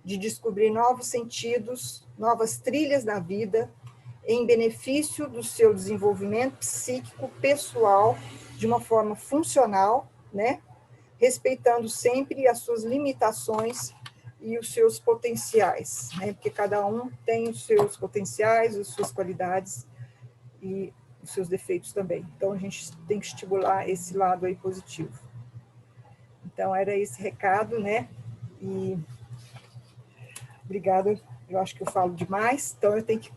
de descobrir novos sentidos, novas trilhas na vida, em benefício do seu desenvolvimento psíquico pessoal de uma forma funcional, né? Respeitando sempre as suas limitações e os seus potenciais, né? Porque cada um tem os seus potenciais, as suas qualidades e os seus defeitos também. Então, a gente tem que estimular esse lado aí positivo. Então, era esse recado, né? E obrigada, eu acho que eu falo demais, então eu tenho que...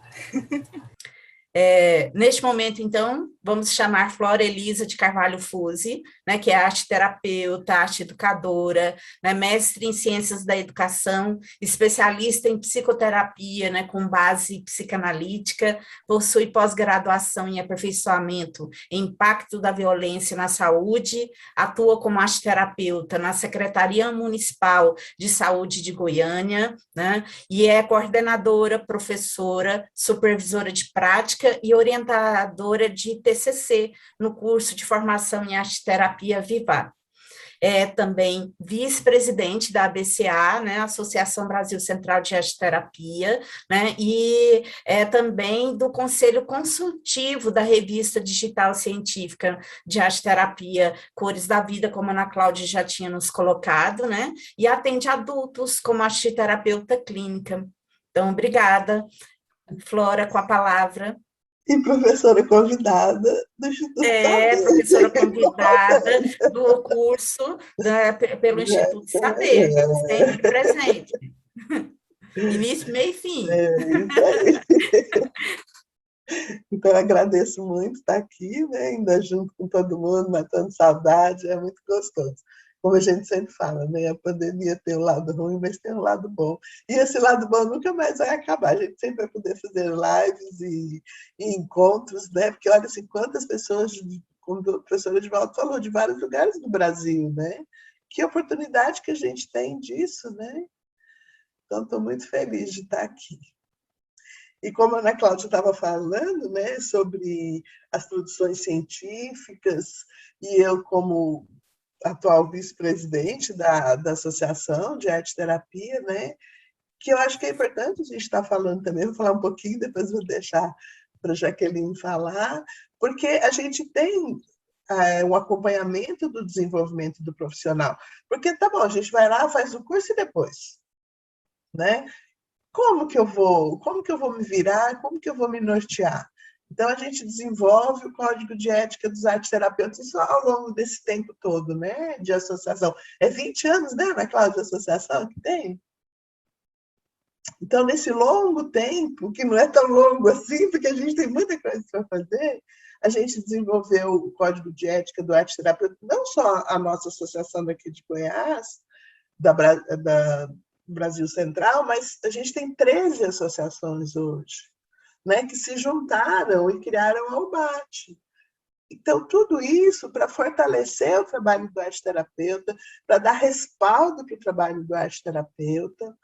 Neste momento, então, vamos chamar Flora Elisa de Carvalho Fusi, né, que é arteterapeuta, arte-educadora, né, mestre em ciências da educação, especialista em psicoterapia, né, com base psicanalítica, possui pós-graduação em aperfeiçoamento em impacto da violência na saúde, atua como arteterapeuta na Secretaria Municipal de Saúde de Goiânia, né, e é coordenadora, professora, supervisora de prática e orientadora de TCC no curso de formação em arteterapia Vivar. É também vice-presidente da ABCA, né, Associação Brasil Central de Arteterapia, né, e é também do Conselho Consultivo da Revista Digital Científica de Arteterapia Cores da Vida, como a Ana Cláudia já tinha nos colocado, né, e atende adultos como arteterapeuta clínica. Então, obrigada. Flora, com a palavra. E professora convidada do Instituto Saber. Professora convidada do curso pelo Instituto Saber, sempre presente. Início, meio e fim. Isso aí. Então, eu agradeço muito estar aqui, né, ainda junto com todo mundo, matando saudade, é muito gostoso. Como a gente sempre fala, né, a pandemia tem um lado ruim, mas tem um lado bom. E esse lado bom nunca mais vai acabar, a gente sempre vai poder fazer lives e encontros, né, porque olha assim, quantas pessoas, como a professora Edivaldo falou, de vários lugares do Brasil, né, que oportunidade que a gente tem disso, né. Então, estou muito feliz de estar aqui. E como a Ana Cláudia estava falando, né, sobre as produções científicas, e eu como atual vice-presidente da Associação de Arteterapia, né, que eu acho que é importante a gente estar falando também, vou falar um pouquinho, depois vou deixar para a Jaqueline falar, porque a gente tem um acompanhamento do desenvolvimento do profissional. Porque, tá bom, a gente vai lá, faz o curso e depois, né? Como que eu vou me virar? Como que eu vou me nortear? Então, a gente desenvolve o Código de Ética dos Arteterapeutas isso ao longo desse tempo todo, né, de associação. É 20 anos, né, Ana Cláudia, de associação que tem? Então, nesse longo tempo, que não é tão longo assim, porque a gente tem muita coisa para fazer, a gente desenvolveu o Código de Ética do Arteterapeuta, não só a nossa associação daqui de Goiás, da Brasil Central, mas a gente tem 13 associações hoje, né, que se juntaram e criaram a UBAT. Então, tudo isso para fortalecer o trabalho do arteterapeuta, para dar respaldo para o trabalho do arteterapeuta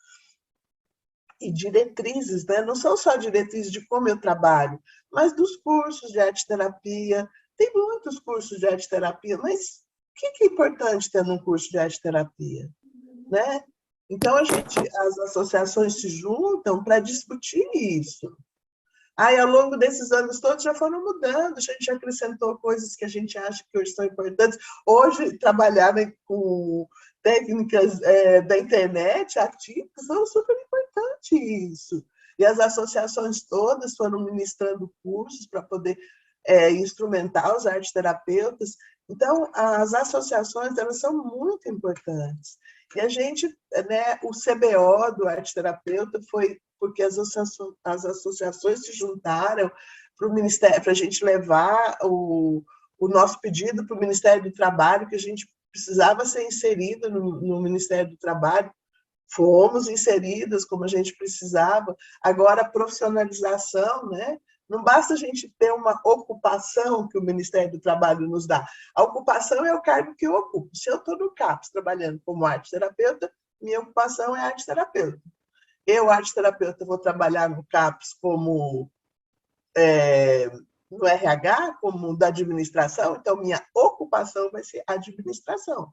e diretrizes, né? Não são só diretrizes de como eu trabalho, mas dos cursos de arteterapia. Tem muitos cursos de arteterapia, mas o que é importante ter num curso de arteterapia, né? Então, as associações se juntam para discutir isso. Aí, ao longo desses anos todos, já foram mudando, a gente já acrescentou coisas que a gente acha que hoje são importantes. Hoje, trabalhar com técnicas da internet, ativas, são super importante isso. E as associações todas foram ministrando cursos para poder instrumentar os arteterapeutas. Então, as associações, elas são muito importantes. E a gente, né, o CBO do arteterapeuta foi porque as associações se juntaram para o Ministério, para a gente levar o nosso pedido para o Ministério do Trabalho, que a gente precisava ser inserido no Ministério do Trabalho. Fomos inseridas como a gente precisava. Agora, a profissionalização, né, Não basta a gente ter uma ocupação que o Ministério do Trabalho nos dá. A ocupação é o cargo que eu ocupo. Se eu estou no CAPS trabalhando como arte-terapeuta, minha ocupação é arte-terapeuta. Eu, arte-terapeuta, vou trabalhar no CAPS como no RH, como da administração, então minha ocupação vai ser administração.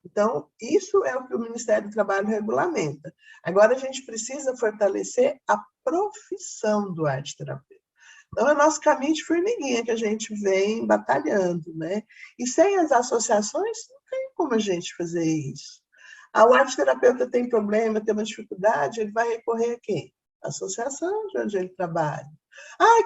Então, isso é o que o Ministério do Trabalho regulamenta. Agora, a gente precisa fortalecer a profissão do arte-terapeuta. Então, é o nosso caminho de formiguinha que a gente vem batalhando, né? E sem as associações, não tem como a gente fazer isso. O arte-terapeuta tem problema, tem uma dificuldade, ele vai recorrer a quem? A associação de onde ele trabalha.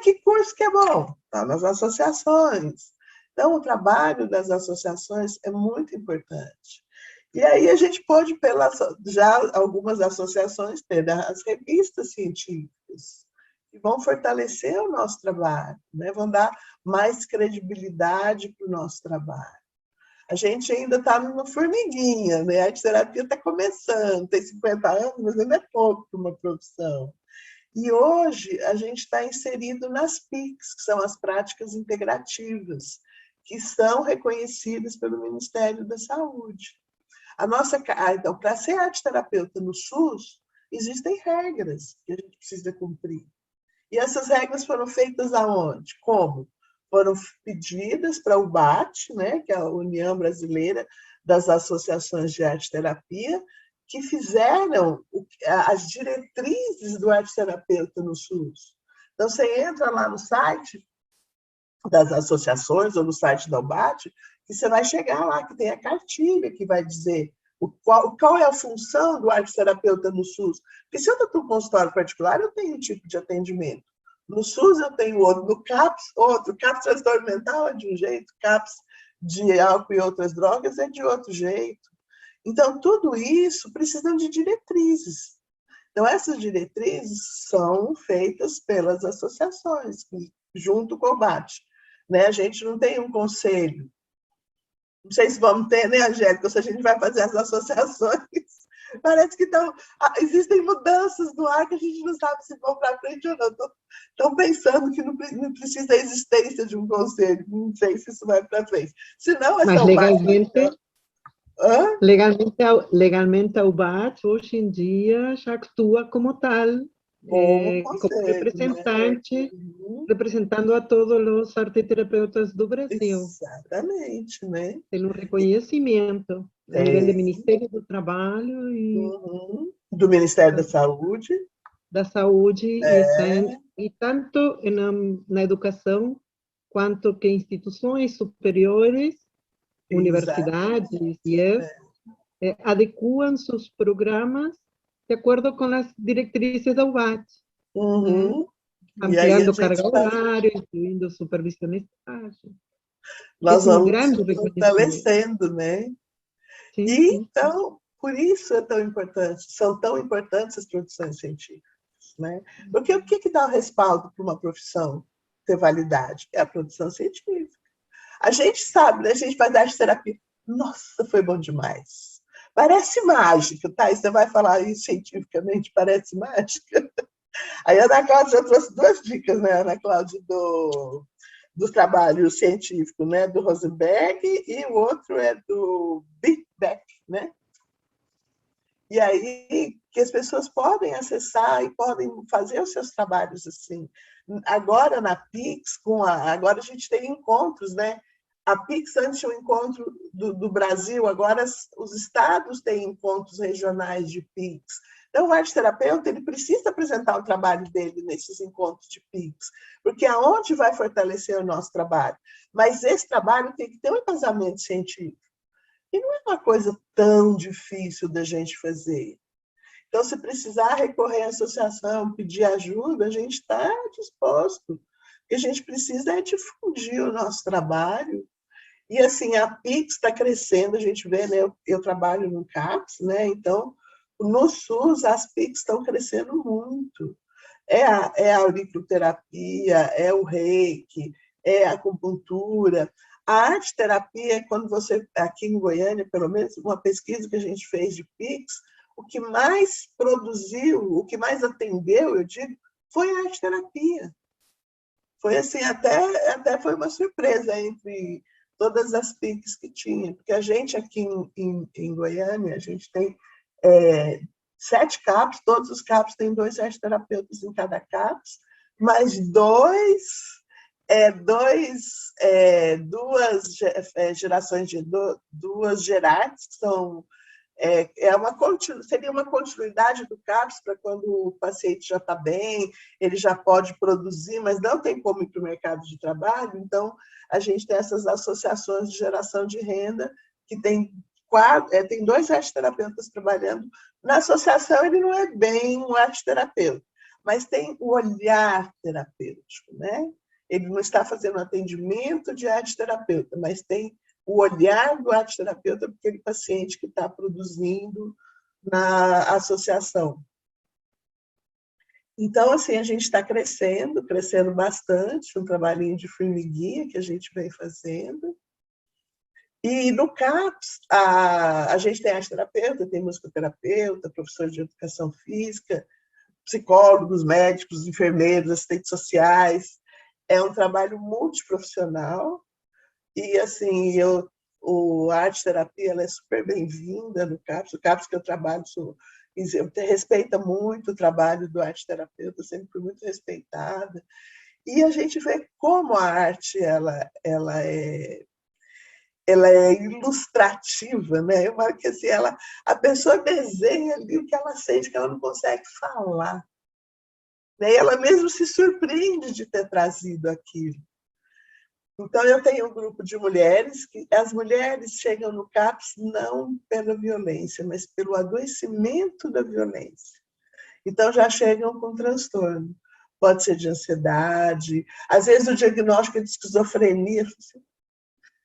Que curso que é bom? Tá nas associações. Então, o trabalho das associações é muito importante. E aí a gente pode, já algumas associações, ter as revistas científicas, que vão fortalecer o nosso trabalho, né? Vão dar mais credibilidade para o nosso trabalho. A gente ainda está no formiguinha, né? A arte-terapia está começando, tem 50 anos, mas ainda é pouco para uma profissão. E hoje a gente está inserido nas PICs, que são as práticas integrativas, que são reconhecidas pelo Ministério da Saúde. Então, para ser arte-terapeuta no SUS, existem regras que a gente precisa cumprir. E essas regras foram feitas aonde? Como? Foram pedidas para o UBAT, né, que é a União Brasileira das Associações de Arte-Terapia, que fizeram as diretrizes do arte-terapeuta no SUS. Então, você entra lá no site das associações ou no site da UBAT, e você vai chegar lá, que tem a cartilha que vai dizer qual é a função do arte-terapeuta no SUS. Porque se eu estou num consultório particular, eu tenho um tipo de atendimento. No SUS eu tenho outro, no CAPS, outro. CAPS transtorno mental é de um jeito, CAPS de álcool e outras drogas é de outro jeito. Então, tudo isso precisa de diretrizes. Então, essas diretrizes são feitas pelas associações, junto com o BAT. Né? A gente não tem um conselho. Não sei se vamos ter, né, Angélica? Se a gente vai fazer as associações. Parece que existem mudanças no ar que a gente não sabe se vão para frente ou não. Estão pensando que não precisa da existência de um conselho. Não sei se isso vai para frente. Senão, mas legalmente a UBAT, hoje em dia, já atua como tal, como representante, né? Representando a todos os arteterapeutas do Brasil. Exatamente, né? Tem um reconhecimento a nível do Ministério do Trabalho e do Ministério da Saúde. E tanto na educação quanto que instituições superiores, universidades adequam seus programas de acordo com as diretrizes da UBAT. Ampliando carga horária, incluindo supervisão e estágio. Nós vamos fortalecendo, né? Então, por isso é tão importante, são tão importantes as produções científicas, né? Porque o que dá o respaldo para uma profissão ter validade? É a produção científica. A gente sabe, né? A gente faz arte-terapia. Nossa, foi bom demais. Parece mágica, tá? E você vai falar isso cientificamente, parece mágica? Aí a Ana Cláudia já trouxe 2 dicas, né, Ana Cláudia, do trabalho científico, né, do Rosenberg, e o outro é do Beck, né? E aí que as pessoas podem acessar e podem fazer os seus trabalhos assim. Agora na PIX, agora a gente tem encontros, né? A PIX antes tinha um encontro do Brasil, agora os estados têm encontros regionais de PIX. Então, o arte-terapeuta ele precisa apresentar o trabalho dele nesses encontros de PIX, porque aonde vai fortalecer o nosso trabalho? Mas esse trabalho tem que ter um embasamento científico. E não é uma coisa tão difícil da gente fazer. Então, se precisar recorrer à associação, pedir ajuda, a gente está disposto. O que a gente precisa é difundir o nosso trabalho. E, assim, a PIX está crescendo, a gente vê, né? Eu trabalho no CAPS, né? Então, no SUS, as PICs estão crescendo muito. É a auriculoterapia, é o reiki, é a acupuntura. A arte-terapia, quando você, aqui em Goiânia, pelo menos, uma pesquisa que a gente fez de PICs, o que mais produziu, o que mais atendeu, eu digo, foi a arte-terapia. foi assim, até foi uma surpresa entre todas as PICs que tinha, porque a gente aqui em Goiânia, a gente tem 7 CAPs, todos os CAPs têm 2 arteterapeutas em cada CAPs, mas duas gerações de duas gerartes, que são seria uma continuidade do CAPS para quando o paciente já está bem, ele já pode produzir, mas não tem como ir para o mercado de trabalho. Então, a gente tem essas associações de geração de renda, que tem 2 arteterapeutas trabalhando. Na associação, ele não é bem um arteterapeuta, mas tem o olhar terapêutico, né? Ele não está fazendo atendimento de arteterapeuta, mas tem o olhar do arteterapeuta para aquele paciente que está produzindo na associação. Então, assim, a gente está crescendo bastante, um trabalhinho de formiguinha que a gente vem fazendo. E no CAPS, a gente tem arteterapeuta, tem musicoterapeuta, professor de educação física, psicólogos, médicos, enfermeiros, assistentes sociais. É um trabalho multiprofissional. E, assim, a arte-terapia ela é super bem-vinda no CAPS. O CAPS que eu trabalho, respeita muito o trabalho do arte-terapeuta, sempre foi muito respeitada. E a gente vê como a arte ela é ilustrativa, né? Eu acho que assim, a pessoa desenha ali o que ela sente, que ela não consegue falar. Né? E ela mesmo se surpreende de ter trazido aquilo. Então, eu tenho um grupo de mulheres, que as mulheres chegam no CAPS não pela violência, mas pelo adoecimento da violência. Então, já chegam com transtorno. Pode ser de ansiedade, às vezes o diagnóstico é de esquizofrenia. A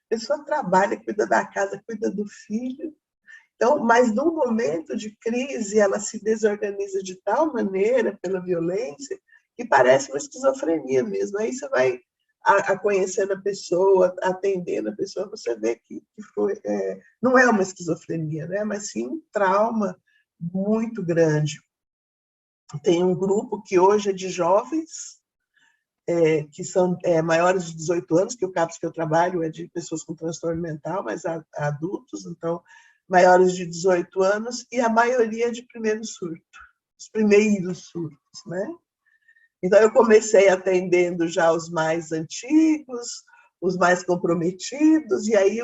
pessoa trabalha, cuida da casa, cuida do filho. Então, mas no momento de crise, ela se desorganiza de tal maneira pela violência que parece uma esquizofrenia mesmo. Aí você vai conhecendo a pessoa, atendendo a pessoa, você vê que não é uma esquizofrenia, né? Mas sim um trauma muito grande. Tem um grupo que hoje é de jovens, que são maiores de 18 anos, que o CAPS que eu trabalho é de pessoas com transtorno mental, mas adultos, então, maiores de 18 anos, e a maioria de primeiro surto, os primeiros surtos, né? Então, eu comecei atendendo já os mais antigos, os mais comprometidos, e aí,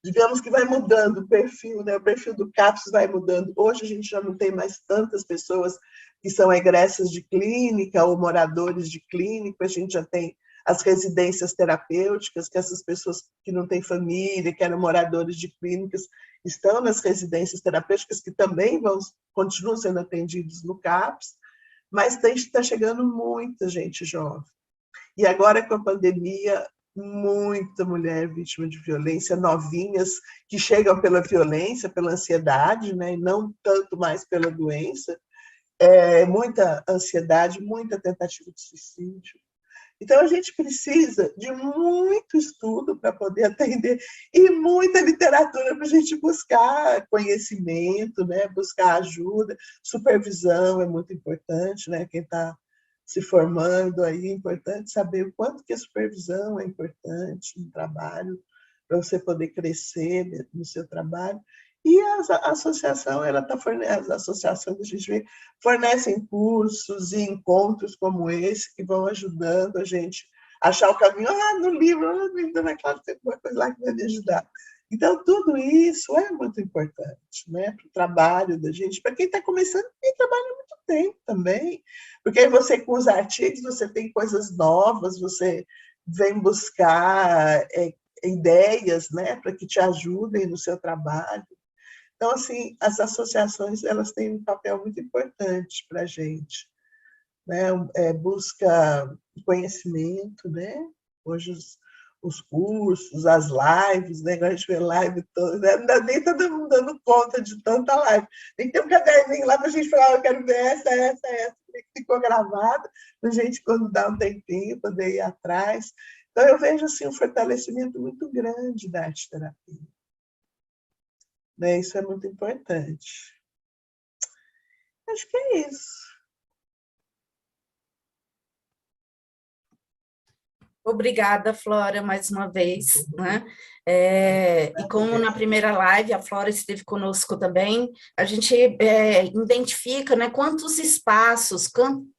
digamos que vai mudando o perfil, né? O perfil do CAPS vai mudando. Hoje, a gente já não tem mais tantas pessoas que são egressas de clínica ou moradores de clínica, a gente já tem as residências terapêuticas, que essas pessoas que não têm família, que eram moradores de clínicas, estão nas residências terapêuticas, que também continuam sendo atendidos no CAPS, mas está chegando muita gente jovem. E agora, com a pandemia, muita mulher vítima de violência, novinhas, que chegam pela violência, pela ansiedade, né, e não tanto mais pela doença, muita ansiedade, muita tentativa de suicídio. Então, a gente precisa de muito estudo para poder atender e muita literatura para a gente buscar conhecimento, né? Buscar ajuda, supervisão é muito importante, né? Quem está se formando aí, é importante saber o quanto que a supervisão é importante no trabalho, para você poder crescer no seu trabalho. E a associação, as associações que a gente vê, fornecem cursos e encontros como esse, que vão ajudando a gente a achar o caminho. No livro, na classe, tem alguma coisa lá que vai me ajudar. Então, tudo isso é muito importante, né, para o trabalho da gente, para quem está começando, quem trabalha há muito tempo também, porque aí você, com os artigos, você tem coisas novas, você vem buscar ideias, né, para que te ajudem no seu trabalho. Então, assim, as associações, elas têm um papel muito importante para a gente, né? Busca conhecimento, né? Hoje os cursos, as lives, né? Agora a gente vê live toda, né? Não dá nem todo mundo dando conta de tanta live. Tem que ter um caderninho lá para a gente falar, eu quero ver essa, que ficou gravada, para a gente, quando dá um tempinho, poder ir atrás. Então, eu vejo, assim, um fortalecimento muito grande da arte-terapia. Né? Isso é muito importante. Acho que é isso. Obrigada, Flora, mais uma vez, né? E como na primeira live a Flora esteve conosco também, a gente identifica, né, quantos espaços,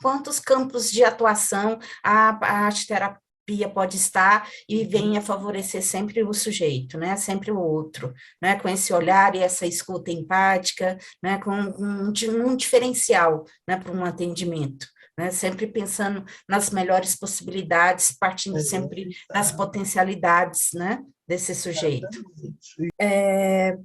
quantos campos de atuação a arte-terapia pode estar e venha favorecer sempre o sujeito, né, sempre o outro, né, com esse olhar e essa escuta empática, né, com um diferencial, né, para um atendimento. Né, sempre pensando nas melhores possibilidades, partindo sempre das potencialidades, né, desse sujeito.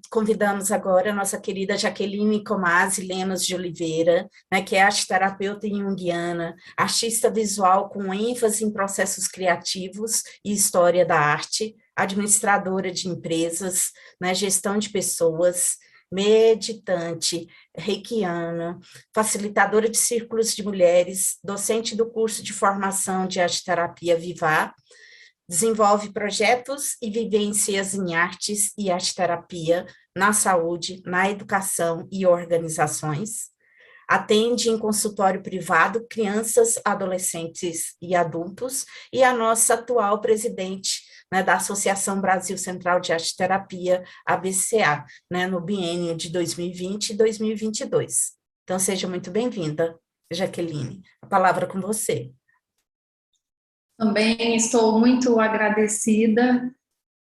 Convidamos agora a nossa querida Jaqueline Comazzi Lemos de Oliveira, né, que é arteterapeuta junguiana, artista visual com ênfase em processos criativos e história da arte, administradora de empresas, né, gestão de pessoas, meditante, reikiana, facilitadora de círculos de mulheres, docente do curso de formação de arte-terapia Vivar, desenvolve projetos e vivências em artes e arte-terapia na saúde, na educação e organizações, atende em consultório privado crianças, adolescentes e adultos, e a nossa atual presidente, né, da Associação Brasil Central de Arte-Terapia, ABCA, né, no biênio de 2020 e 2022. Então, seja muito bem-vinda, Jaqueline. A palavra é com você. Também estou muito agradecida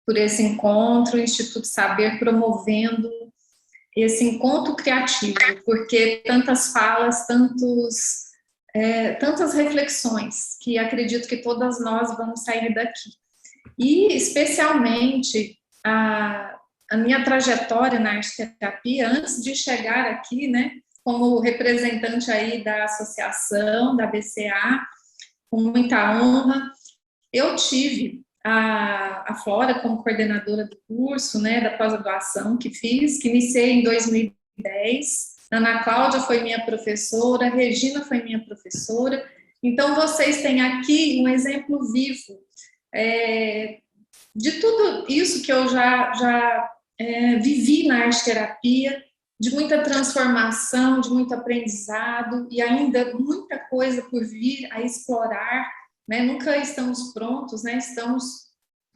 por esse encontro, o Instituto Saber promovendo esse encontro criativo, porque tantas falas, tantas reflexões, que acredito que todas nós vamos sair daqui. E, especialmente, a minha trajetória na arte-terapia, antes de chegar aqui, né, como representante aí da associação, da BCA, com muita honra, eu tive a Flora como coordenadora do curso, né, da pós-graduação que fiz, que iniciei em 2010, Ana Cláudia foi minha professora, Regina foi minha professora, então vocês têm aqui um exemplo vivo de tudo isso que eu já vivi na arte-terapia, de muita transformação, de muito aprendizado e ainda muita coisa por vir a explorar, né? Nunca estamos prontos, né? Estamos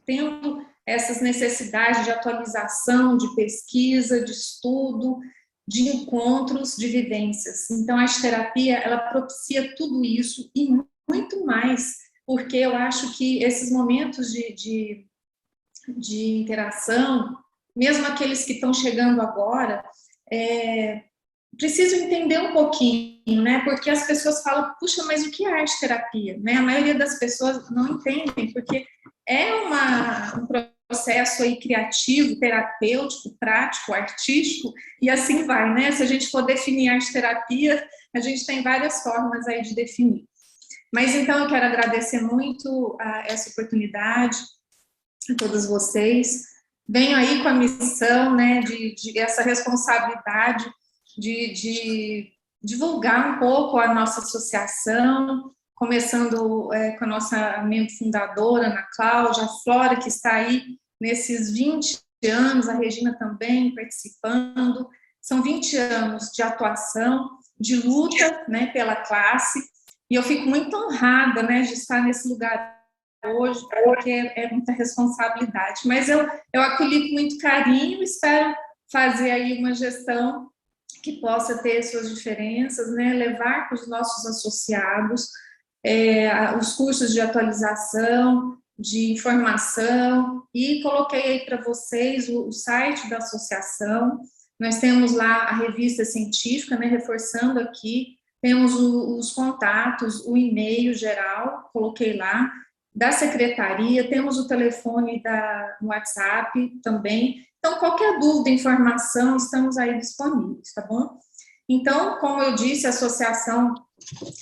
tendo essas necessidades de atualização, de pesquisa, de estudo, de encontros, de vivências. Então, a arte-terapia, ela propicia tudo isso e muito mais, porque eu acho que esses momentos de interação, mesmo aqueles que estão chegando agora, preciso entender um pouquinho, né? Porque as pessoas falam, puxa, mas o que é arte-terapia? Né? A maioria das pessoas não entendem, porque é um processo aí criativo, terapêutico, prático, artístico, e assim vai, né? Se a gente for definir arte-terapia, a gente tem várias formas aí de definir. Mas então eu quero agradecer muito essa oportunidade a todos vocês. Venho aí com a missão, né, de essa responsabilidade de divulgar um pouco a nossa associação, começando com a nossa membro fundadora, Ana Cláudia, a Flora, que está aí nesses 20 anos, a Regina também participando. São 20 anos de atuação, de luta, né, pela classe, e eu fico muito honrada, né, de estar nesse lugar hoje, porque é muita responsabilidade, mas eu acolhi com muito carinho, espero fazer aí uma gestão que possa ter suas diferenças, né, levar para os nossos associados os cursos de atualização, de informação, e coloquei aí para vocês o site da associação. Nós temos lá a revista científica, né, reforçando aqui, temos os contatos, o e-mail geral, coloquei lá, da secretaria, temos o telefone no WhatsApp também. Então, qualquer dúvida, informação, estamos aí disponíveis, tá bom? Então, como eu disse, a associação,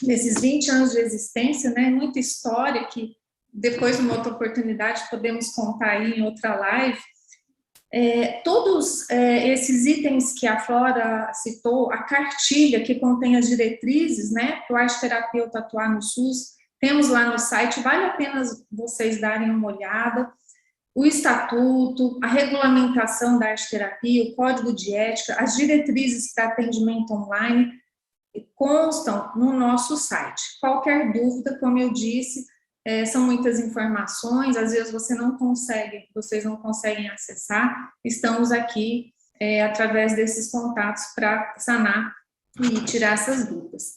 nesses 20 anos de existência, né, muita história que depois, numa outra oportunidade, podemos contar aí em outra live. Todos esses itens que a Flora citou, a cartilha que contém as diretrizes, né, para o arte-terapeuta atuar no SUS, temos lá no site, vale a pena vocês darem uma olhada. O estatuto, a regulamentação da arte-terapia, o código de ética, as diretrizes para atendimento online constam no nosso site. Qualquer dúvida, como eu disse, são muitas informações, às vezes vocês não conseguem acessar, estamos aqui através desses contatos para sanar e tirar essas dúvidas.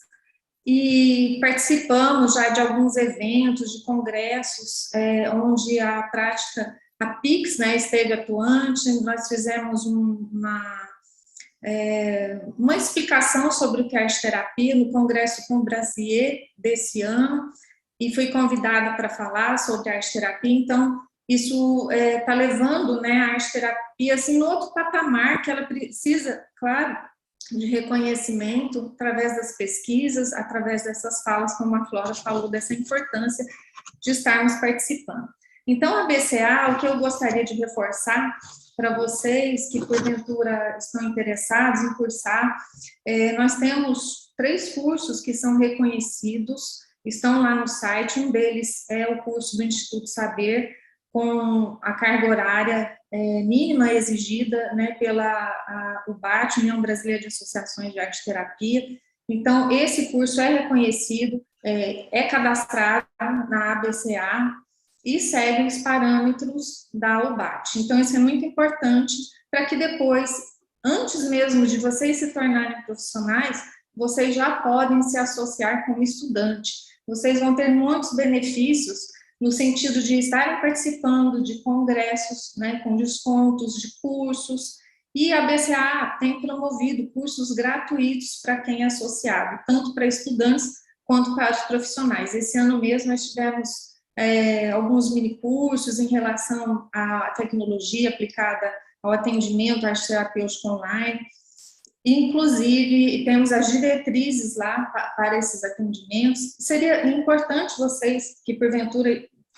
E participamos já de alguns eventos, de congressos, onde a prática, a PIX, né, esteve atuante. Nós fizemos uma explicação sobre o que é arte-terapia no Congresso Combrassier desse ano, e fui convidada para falar sobre a arte-terapia. Então, isso está levando, né, a arte-terapia assim, no outro patamar, que ela precisa, claro, de reconhecimento através das pesquisas, através dessas falas, como a Flora falou, dessa importância de estarmos participando. Então, a BCA, o que eu gostaria de reforçar para vocês que, porventura, estão interessados em cursar, nós temos 3 cursos que são reconhecidos, estão lá no site. Um deles é o curso do Instituto Saber, com a carga horária mínima exigida, né, pela UBAT, União Brasileira de Associações de Arte-Terapia. Então, esse curso é reconhecido, é cadastrado na ABCA e segue os parâmetros da UBAT. Então, isso é muito importante para que depois, antes mesmo de vocês se tornarem profissionais, vocês já podem se associar como estudante. Vocês vão ter muitos benefícios no sentido de estarem participando de congressos, né, com descontos de cursos, e a BCA tem promovido cursos gratuitos para quem é associado, tanto para estudantes quanto para os profissionais. Esse ano mesmo nós tivemos alguns minicursos em relação à tecnologia aplicada ao atendimento arte-terapêutico online. Inclusive, temos as diretrizes lá para esses atendimentos. Seria importante vocês que, porventura,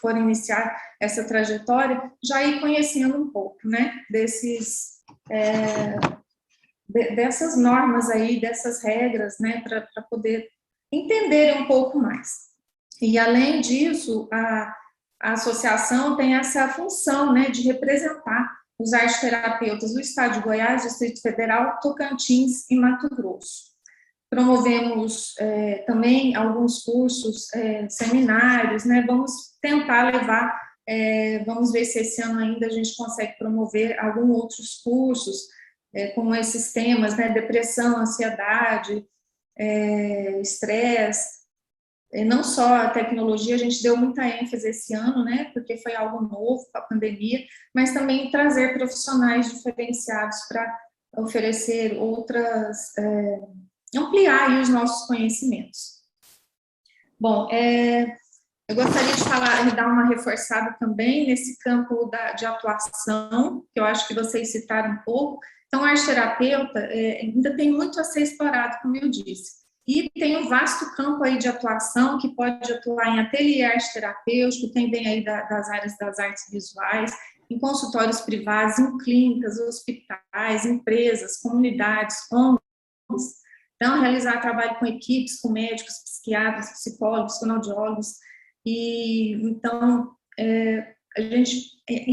forem iniciar essa trajetória, já ir conhecendo um pouco, né, dessas normas aí, dessas regras, né, para poder entender um pouco mais. E, além disso, a associação tem essa função, né, de representar os arte-terapeutas do Estado de Goiás, Distrito Federal, Tocantins e Mato Grosso. Promovemos também alguns cursos, seminários, né? Vamos tentar levar, vamos ver se esse ano ainda a gente consegue promover alguns outros cursos, com esses temas, né? Depressão, ansiedade, estresse. Não só a tecnologia, a gente deu muita ênfase esse ano, né, porque foi algo novo com a pandemia, mas também trazer profissionais diferenciados para oferecer outras, ampliar aí os nossos conhecimentos. Bom, eu gostaria de dar uma reforçada também nesse campo de atuação, que eu acho que vocês citaram um pouco. Então, a arte-terapeuta ainda tem muito a ser explorado, como eu disse. E tem um vasto campo aí de atuação, que pode atuar em ateliê arte-terapêutico, também aí das áreas das artes visuais, em consultórios privados, em clínicas, hospitais, empresas, comunidades, ONGs. Então, realizar trabalho com equipes, com médicos, psiquiatras, psicólogos, fonoaudiólogos. E, então,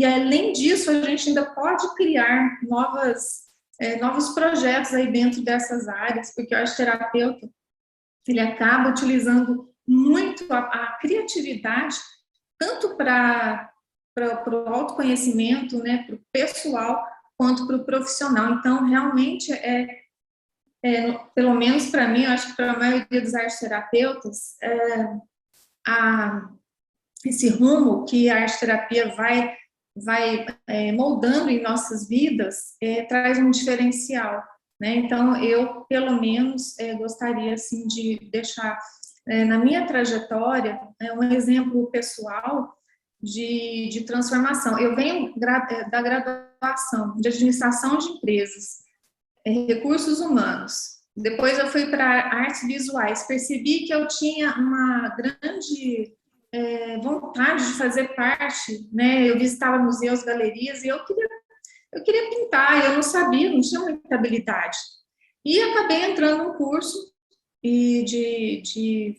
além disso, a gente ainda pode criar novos projetos aí dentro dessas áreas, porque o arte-terapeuta, ele acaba utilizando muito a criatividade, tanto para o autoconhecimento, né, para o pessoal, quanto para o profissional. Então, realmente, pelo menos para mim, eu acho que para a maioria dos arte-terapeutas, esse rumo que a arte-terapia vai moldando em nossas vidas, traz um diferencial. Né? Então, eu, pelo menos, gostaria assim, de deixar na minha trajetória um exemplo pessoal de transformação. Eu venho da graduação de administração de empresas, recursos humanos. Depois eu fui para artes visuais. Percebi que eu tinha uma grande vontade de fazer parte, né? Eu visitava museus, galerias, e eu queria pintar, eu não sabia, não tinha muita habilidade. E acabei entrando num curso de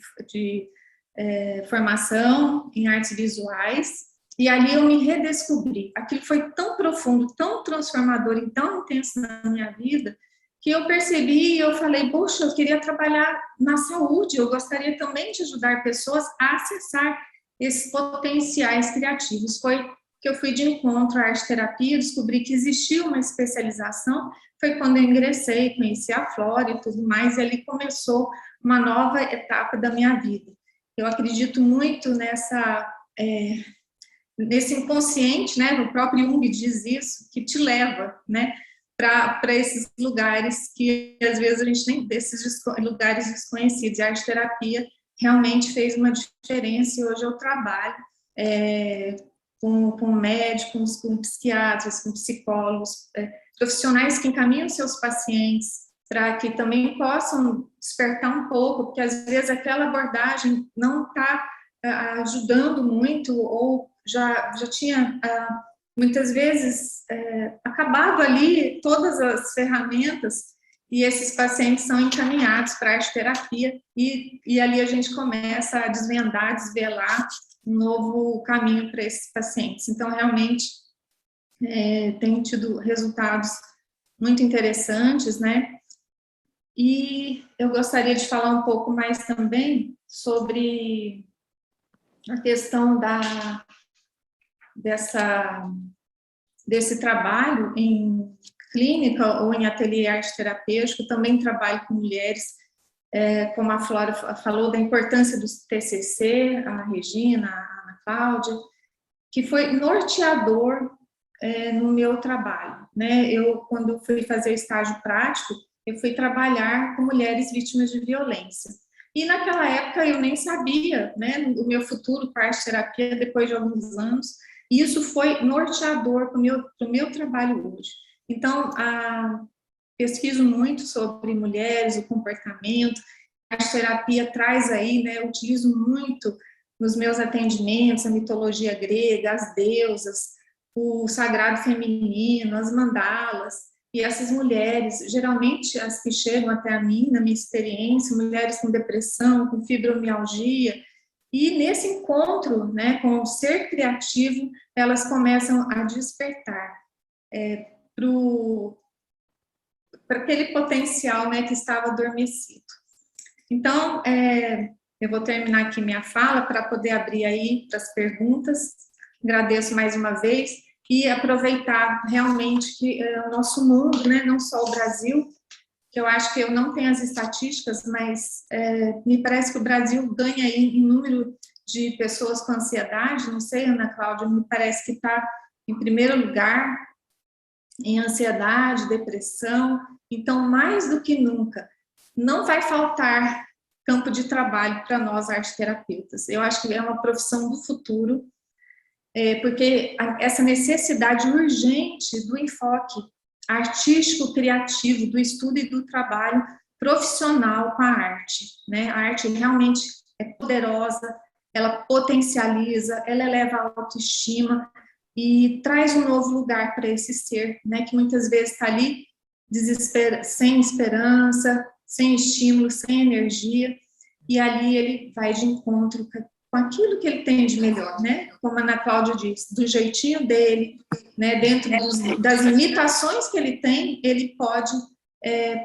formação em artes visuais, e ali eu me redescobri. Aquilo foi tão profundo, tão transformador e tão intenso na minha vida, que eu percebi e eu falei, poxa, eu queria trabalhar na saúde, eu gostaria também de ajudar pessoas a acessar esses potenciais criativos. Foi que eu fui de encontro à arte-terapia, descobri que existia uma especialização, foi quando eu ingressei, conheci a Flora e tudo mais, e ali começou uma nova etapa da minha vida. Eu acredito muito nesse inconsciente, né, o próprio Jung diz isso, que te leva, né, para esses lugares que às vezes a gente nem desses lugares desconhecidos. E a arte-terapia realmente fez uma diferença, e hoje eu trabalho com médicos, com psiquiatras, com psicólogos, profissionais que encaminham seus pacientes para que também possam despertar um pouco, porque às vezes aquela abordagem não está ajudando muito, ou já tinha muitas vezes acabado ali todas as ferramentas, e esses pacientes são encaminhados para a arte-terapia, e ali a gente começa a desvendar, desvelar um novo caminho para esses pacientes. Então, realmente, tem tido resultados muito interessantes, né? E eu gostaria de falar um pouco mais também sobre a questão desse trabalho em clínica ou em ateliê arte terapêutico. Também trabalho com mulheres, como a Flora falou, da importância do TCC, a Regina, a Ana Cláudia, que foi norteador no meu trabalho, né? Quando eu fui fazer estágio prático, eu fui trabalhar com mulheres vítimas de violência. E naquela época eu nem sabia, né, o meu futuro com a arte terapia depois de alguns anos, e isso foi norteador para o meu trabalho hoje. Então, pesquiso muito sobre mulheres, o comportamento, a arte terapia traz aí, né, eu utilizo muito nos meus atendimentos a mitologia grega, as deusas, o sagrado feminino, as mandalas. E essas mulheres, geralmente as que chegam até a mim, na minha experiência, mulheres com depressão, com fibromialgia, e nesse encontro, né, com o ser criativo, elas começam a despertar para aquele potencial, né, que estava adormecido. Então, eu vou terminar aqui minha fala para poder abrir aí para as perguntas. Agradeço mais uma vez. E aproveitar realmente que o nosso mundo, né, não só o Brasil, que eu acho que eu não tenho as estatísticas, mas me parece que o Brasil ganha aí em número de pessoas com ansiedade, não sei, Ana Cláudia, me parece que está em primeiro lugar em ansiedade, depressão. Então, mais do que nunca, não vai faltar campo de trabalho para nós arteterapeutas. Eu acho que é uma profissão do futuro, porque essa necessidade urgente do enfoque artístico, criativo, do estudo e do trabalho profissional com a arte, né? A arte realmente é poderosa, ela potencializa, ela eleva a autoestima e traz um novo lugar para esse ser, né? Que muitas vezes está ali sem esperança, sem estímulo, sem energia, e ali ele vai de encontro com aquilo que ele tem de melhor, né? Como a Ana Cláudia disse, do jeitinho dele, né? Dentro das limitações que ele tem, ele pode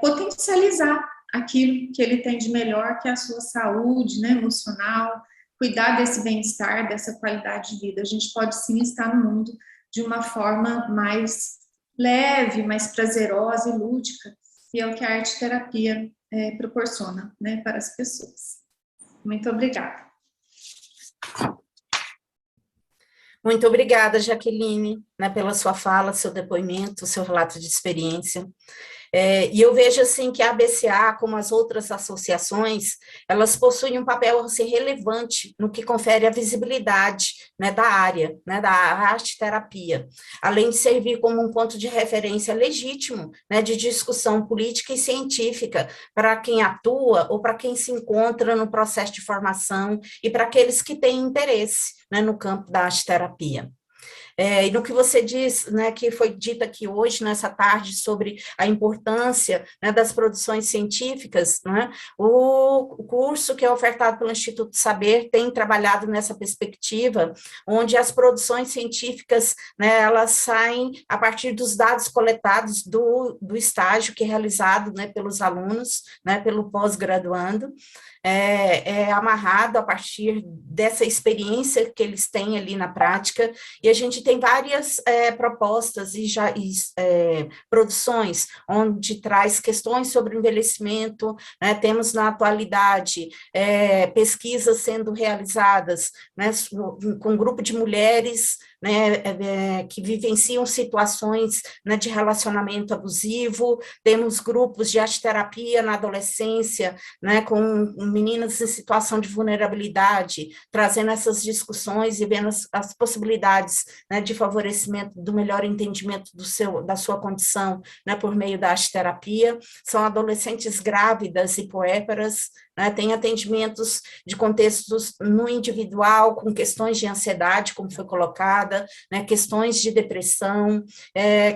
potencializar aquilo que ele tem de melhor, que é a sua saúde, né, emocional, cuidar desse bem-estar, dessa qualidade de vida. A gente pode sim estar no mundo de uma forma mais leve, mais prazerosa e lúdica, e é o que a arte-terapia proporciona, né, para as pessoas. Muito obrigada. Muito obrigada, Jaqueline, né, pela sua fala, seu depoimento, seu relato de experiência. E eu vejo assim que a ABCA, como as outras associações, elas possuem um papel assim, relevante no que confere a visibilidade, né, da área, né, da arte-terapia, além de servir como um ponto de referência legítimo, né, de discussão política e científica para quem atua ou para quem se encontra no processo de formação e para aqueles que têm interesse, né, no campo da arte-terapia. E no que você diz, né, que foi dito aqui hoje, nessa tarde, sobre a importância, né, das produções científicas, né, o curso que é ofertado pelo Instituto Saber tem trabalhado nessa perspectiva, onde as produções científicas, né, elas saem a partir dos dados coletados do estágio que é realizado, né, pelos alunos, né, pelo pós-graduando, amarrado a partir dessa experiência que eles têm ali na prática, e a gente tem várias propostas e produções onde traz questões sobre o envelhecimento, né, temos na atualidade pesquisas sendo realizadas, né, com um grupo de mulheres, né, que vivenciam situações, né, de relacionamento abusivo, temos grupos de arte-terapia na adolescência, né, com meninas em situação de vulnerabilidade, trazendo essas discussões e vendo as possibilidades, né, de favorecimento do melhor entendimento da sua condição, né, por meio da arte-terapia. São adolescentes grávidas e puérperas, né, tem atendimentos de contextos no individual, com questões de ansiedade, como foi colocada, né, questões de depressão,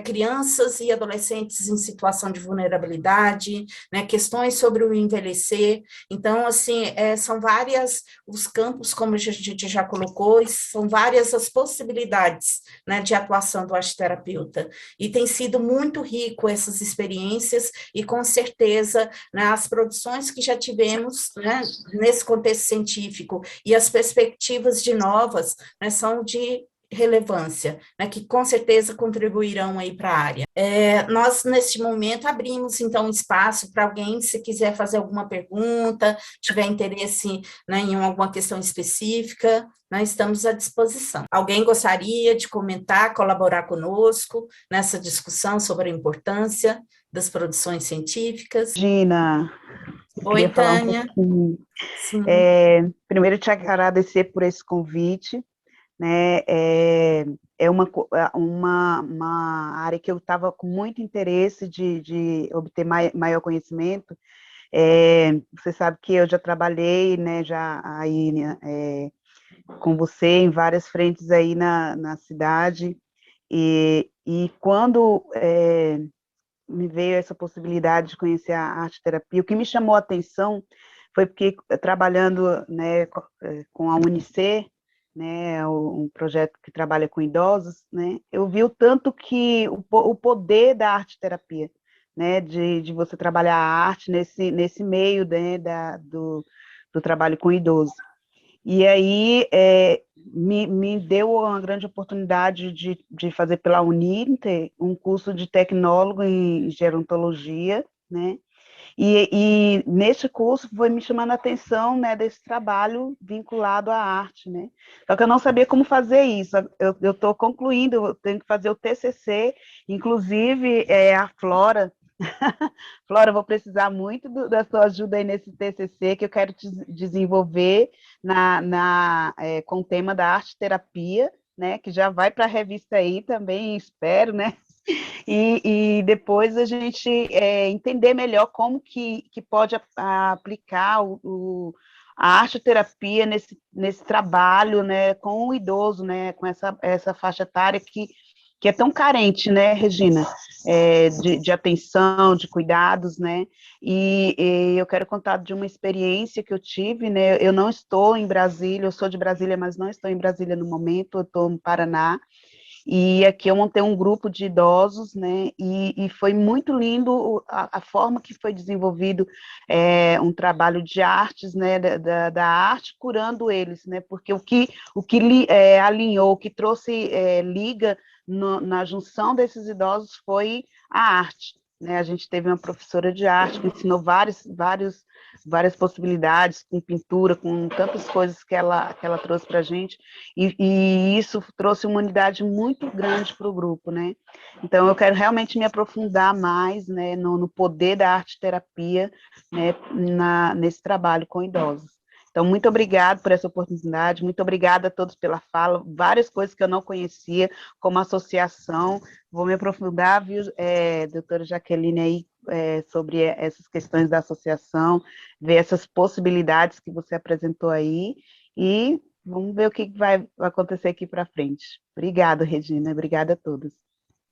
crianças e adolescentes em situação de vulnerabilidade, né, questões sobre o envelhecer. Então, assim, são várias os campos, como a gente já colocou, e são várias as possibilidades, né, de atuação do arteterapeuta. E tem sido muito rico essas experiências, e com certeza, né, as produções que já tivemos, né, nesse contexto científico, e as perspectivas de novas, né, são de relevância, né, que com certeza contribuirão aí para a área. Nós, neste momento, abrimos, então, espaço para alguém, se quiser fazer alguma pergunta, tiver interesse, né, em alguma questão específica, nós estamos à disposição. Alguém gostaria de comentar, colaborar conosco nessa discussão sobre a importância das produções científicas? Gina, eu Oi, queria falar um Tânia. pouquinho. Sim. Primeiro, te agradecer por esse convite, né? É uma área que eu estava com muito interesse de obter maior conhecimento. Você sabe que eu já trabalhei, né, já aí, com você em várias frentes aí na cidade, e quando me veio essa possibilidade de conhecer a arte-terapia, o que me chamou a atenção foi porque, trabalhando, né, com a UNICEF, né, um projeto que trabalha com idosos, né, eu vi o tanto que o poder da arte-terapia, né, de você trabalhar a arte nesse meio, né, do trabalho com idosos. E aí me deu uma grande oportunidade de fazer pela Uninter um curso de tecnólogo em gerontologia, né? E nesse curso foi me chamando a atenção, né, desse trabalho vinculado à arte, né? Só que eu não sabia como fazer isso. Eu estou concluindo, eu tenho que fazer o TCC, inclusive a Flora. Flora, eu vou precisar muito da sua ajuda aí nesse TCC, que eu quero desenvolver com o tema da arte-terapia, né, que já vai para a revista aí também, espero, né, e depois a gente entender melhor como que pode aplicar a arte-terapia nesse trabalho, né, com o idoso, né, com essa faixa etária que é tão carente, né, Regina, de atenção, de cuidados, né, e eu quero contar de uma experiência que eu tive, né, eu não estou em Brasília, eu sou de Brasília, mas não estou em Brasília no momento, eu estou no Paraná, e aqui eu montei um grupo de idosos, né, e foi muito lindo a forma que foi desenvolvido um trabalho de artes, né, da arte, curando eles, né, porque o que alinhou, o que trouxe liga na junção desses idosos foi a arte, né, a gente teve uma professora de arte que ensinou várias possibilidades, com pintura, com tantas coisas que ela trouxe para a gente, e isso trouxe uma unidade muito grande para o grupo, né? Então, eu quero realmente me aprofundar mais, né, no poder da arte-terapia, né, nesse trabalho com idosos. Então, muito obrigada por essa oportunidade, muito obrigada a todos pela fala, várias coisas que eu não conhecia, como associação, vou me aprofundar, viu, doutora Jaqueline, aí, sobre essas questões da associação, ver essas possibilidades que você apresentou aí, e Vamos ver o que vai acontecer aqui para frente. Obrigada, Regina. Obrigada a todos.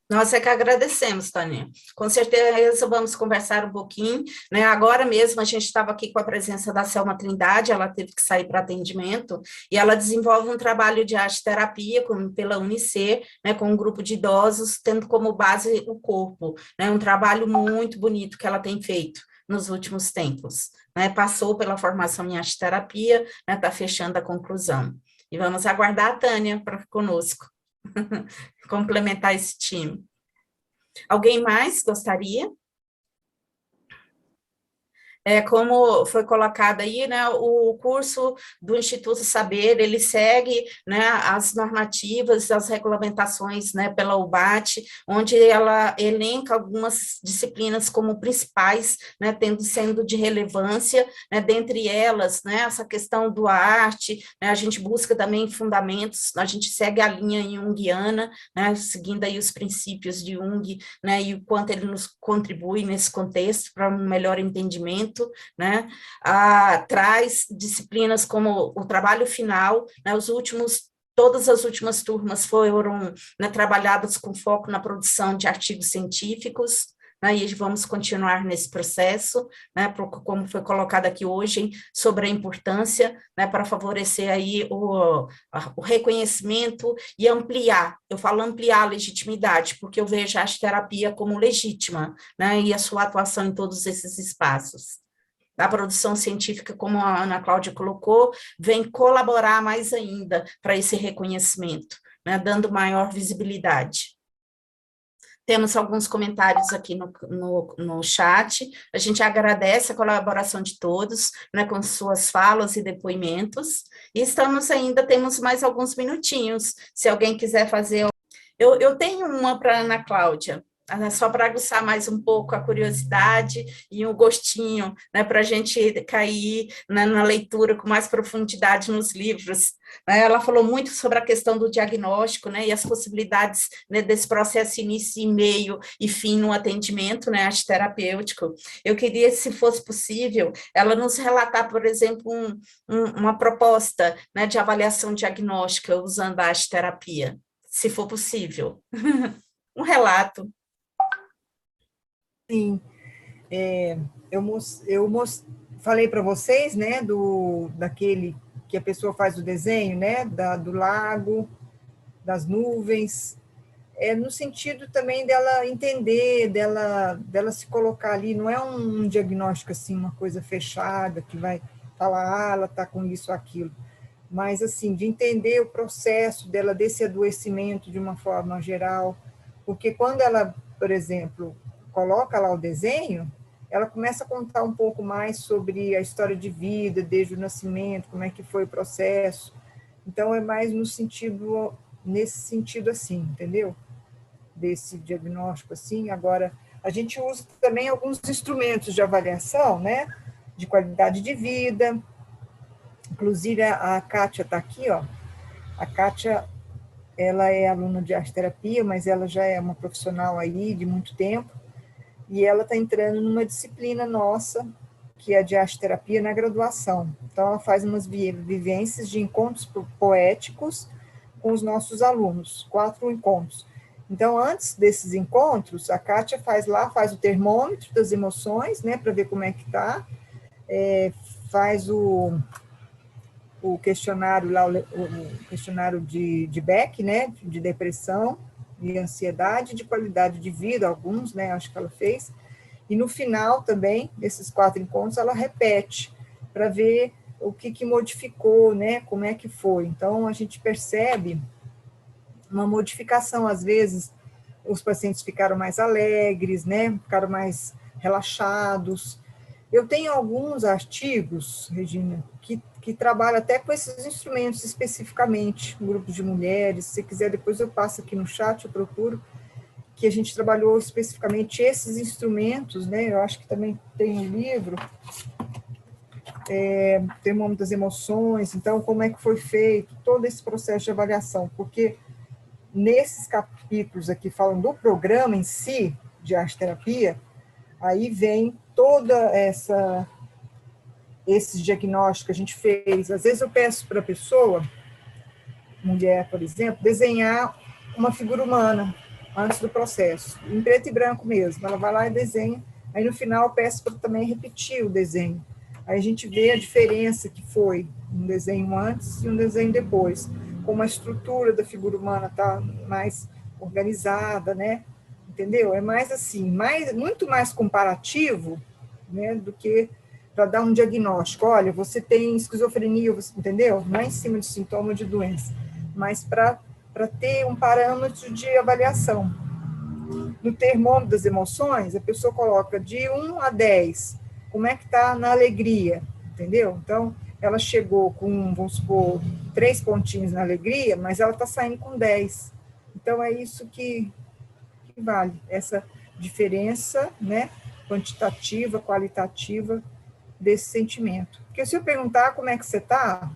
Nós é que agradecemos, Tânia. Com certeza vamos conversar um pouquinho, né? Agora mesmo a gente estava aqui com a presença da Selma Trindade, ela teve que sair para atendimento, e ela desenvolve um trabalho de arte-terapia pela UNICEF, né, com um grupo de idosos, tendo como base o corpo, né? Um trabalho muito bonito que ela tem feito nos últimos tempos, né? Passou pela formação em arte-terapia, né? Está fechando a conclusão. E vamos aguardar a Tânia para conosco. Complementar esse time. Alguém mais gostaria? Como foi colocado aí, né, o curso do Instituto Saber, ele segue, né, as normativas, as regulamentações, né, pela UBAT, onde ela elenca algumas disciplinas como principais, né, sendo de relevância, né, dentre elas, né, essa questão do arte, né, a gente busca também fundamentos, a gente segue a linha junguiana, né, seguindo aí os princípios de Jung, né, e o quanto ele nos contribui nesse contexto para um melhor entendimento, né, traz disciplinas como o trabalho final, né, todas as últimas turmas foram, né, trabalhadas com foco na produção de artigos científicos, né, e vamos continuar nesse processo, né, como foi colocado aqui hoje, sobre a importância, né, para favorecer aí o reconhecimento e ampliar, eu falo ampliar a legitimidade, porque eu vejo a arte-terapia como legítima, né, e a sua atuação em todos esses espaços. A produção científica, como a Ana Cláudia colocou, vem colaborar mais ainda para esse reconhecimento, né, dando maior visibilidade. Temos alguns comentários aqui no chat, a gente agradece a colaboração de todos, né, com suas falas e depoimentos, e temos mais alguns minutinhos, se alguém quiser fazer. Eu tenho uma para a Ana Cláudia, só para aguçar mais um pouco a curiosidade e o gostinho, né, para a gente cair na leitura com mais profundidade nos livros. Ela falou muito sobre a questão do diagnóstico, né, e as possibilidades, né, desse processo início e meio e fim no atendimento, né, arte-terapêutico. Eu queria, se fosse possível, ela nos relatar, por exemplo, uma proposta, né, de avaliação diagnóstica usando a arte-terapia, se for possível. Um relato. Sim, falei para vocês, né, daquele que a pessoa faz o desenho, né, do lago, das nuvens, no sentido também dela entender, dela se colocar ali, não é um diagnóstico assim, uma coisa fechada, que vai falar, ela está com isso ou aquilo, mas assim, de entender o processo dela, desse adoecimento de uma forma geral, porque quando ela, por exemplo, coloca lá o desenho, ela começa a contar um pouco mais sobre a história de vida, desde o nascimento, como é que foi o processo. Então, é mais nesse sentido assim, entendeu? Desse diagnóstico assim. Agora, a gente usa também alguns instrumentos de avaliação, né? De qualidade de vida. Inclusive, a Kátia está aqui, ó. A Kátia, ela é aluna de arte-terapia, mas ela já é uma profissional aí de muito tempo, e ela está entrando numa disciplina nossa, que é de arte-terapia na graduação. Então, ela faz umas vivências de encontros poéticos com os nossos alunos, 4 encontros. Então, antes desses encontros, a Kátia faz o termômetro das emoções, né, para ver como é que está, faz o questionário lá, o questionário de Beck, né, de depressão, de ansiedade, de qualidade de vida, alguns, né, acho que ela fez, e no final também, desses 4 encontros, ela repete, para ver o que modificou, né, como é que foi. Então, a gente percebe uma modificação, às vezes, os pacientes ficaram mais alegres, né, ficaram mais relaxados. Eu tenho alguns artigos, Regina, que trabalham até com esses instrumentos especificamente, um grupo de mulheres. Se quiser, depois eu passo aqui no chat, eu procuro, que a gente trabalhou especificamente esses instrumentos, né? Eu acho que também tem um livro, Termômetro das Emoções. Então, como é que foi feito todo esse processo de avaliação, porque nesses capítulos aqui falam do programa em si, de arte-terapia, aí vem toda esses diagnósticos que a gente fez. Às vezes eu peço para a pessoa mulher, por exemplo, desenhar uma figura humana antes do processo, em preto e branco mesmo. Ela vai lá e desenha, aí no final eu peço para também repetir o desenho. Aí a gente vê a diferença que foi um desenho antes e um desenho depois, como a estrutura da figura humana está mais organizada, né? Entendeu? É mais assim, muito mais comparativo, né, do que para dar um diagnóstico. Olha, você tem esquizofrenia, você, entendeu? Não é em cima de sintoma de doença, mas para ter um parâmetro de avaliação. No termômetro das emoções, a pessoa coloca de 1 a 10, como é que está na alegria, entendeu? Então, ela chegou com, vamos supor, 3 pontinhos na alegria, mas ela está saindo com 10. Então, é isso que vale, essa diferença, né, quantitativa, qualitativa desse sentimento. Porque se eu perguntar como é que você está,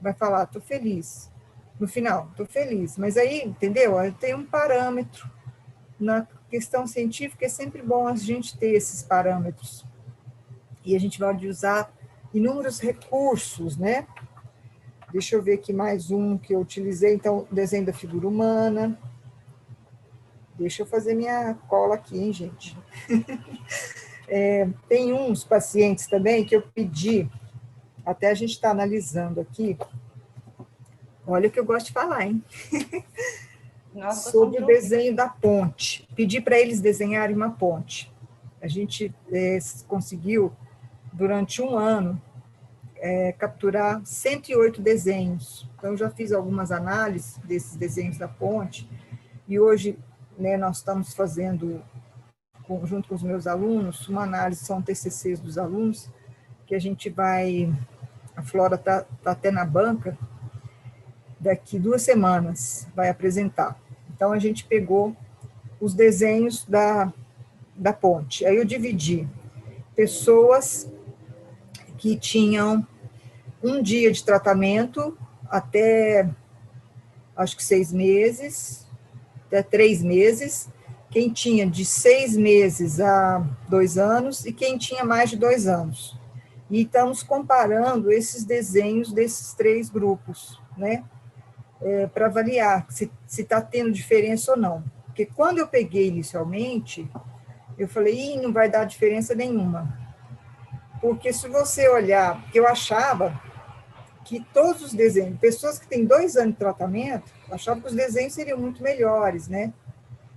vai falar, estou feliz. No final, estou feliz. Mas aí, entendeu? Tem um parâmetro. Na questão científica é sempre bom a gente ter esses parâmetros. E a gente vai usar inúmeros recursos, né? Deixa eu ver aqui mais um que eu utilizei. Então, desenho da figura humana. Deixa eu fazer minha cola aqui, hein, gente? Tem uns pacientes também que eu pedi, até a gente está analisando aqui. Olha o que eu gosto de falar, hein? Nossa, sobre o desenho da ponte. Pedi para eles desenharem uma ponte. A gente conseguiu, durante um ano, capturar 108 desenhos. Então, eu já fiz algumas análises desses desenhos da ponte, e hoje, né, nós estamos fazendo, junto com os meus alunos, uma análise, são TCCs dos alunos, que a gente vai, a Flora está até na banca, daqui 2 semanas vai apresentar. Então, a gente pegou os desenhos da ponte. Aí eu dividi pessoas que tinham um dia de tratamento até, acho que 6 meses, até 3 meses, quem tinha de 6 meses a 2 anos e quem tinha mais de 2 anos. E estamos comparando esses desenhos desses 3 grupos, né? Para avaliar se está tendo diferença ou não. Porque quando eu peguei inicialmente, eu falei, não vai dar diferença nenhuma. Porque se você olhar, porque eu achava que todos os desenhos, pessoas que têm 2 anos de tratamento, achavam que os desenhos seriam muito melhores, né?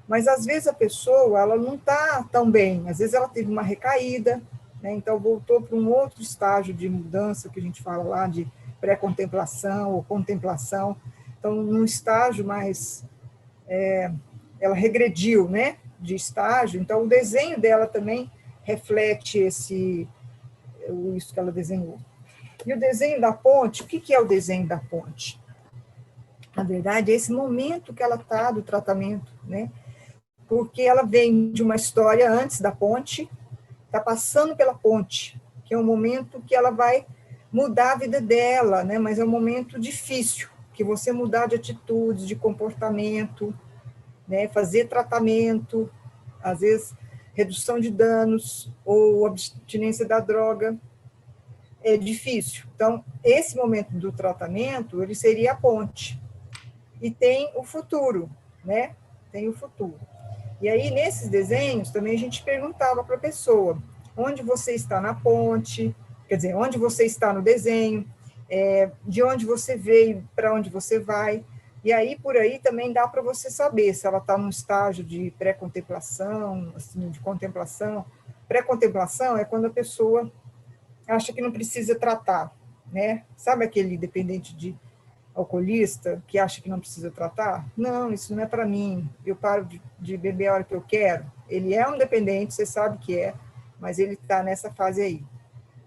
Mas às vezes a pessoa, ela não está tão bem, às vezes ela teve uma recaída, né? Então voltou para um outro estágio de mudança, que a gente fala lá de pré-contemplação ou contemplação. Então, num estágio mais, ela regrediu, né, de estágio, então o desenho dela também reflete isso que ela desenhou. E o desenho da ponte, o que é o desenho da ponte? Na verdade, é esse momento que ela está do tratamento, né, porque ela vem de uma história antes da ponte, está passando pela ponte, que é um momento que ela vai mudar a vida dela, né, mas é um momento difícil, que você mudar de atitudes, de comportamento, né, fazer tratamento, às vezes redução de danos ou abstinência da droga, é difícil. Então, esse momento do tratamento, ele seria a ponte. E tem o futuro, né? Tem o futuro. E aí, nesses desenhos, também a gente perguntava para a pessoa, onde você está na ponte, quer dizer, onde você está no desenho, de onde você veio, para onde você vai, e aí por aí também dá para você saber se ela está num estágio de pré-contemplação, assim, de contemplação. Pré-contemplação é quando a pessoa acha que não precisa tratar, né? Sabe aquele dependente de alcoolista que acha que não precisa tratar? Não, isso não é para mim, eu paro de beber a hora que eu quero. Ele é um dependente, você sabe que é, mas ele está nessa fase aí.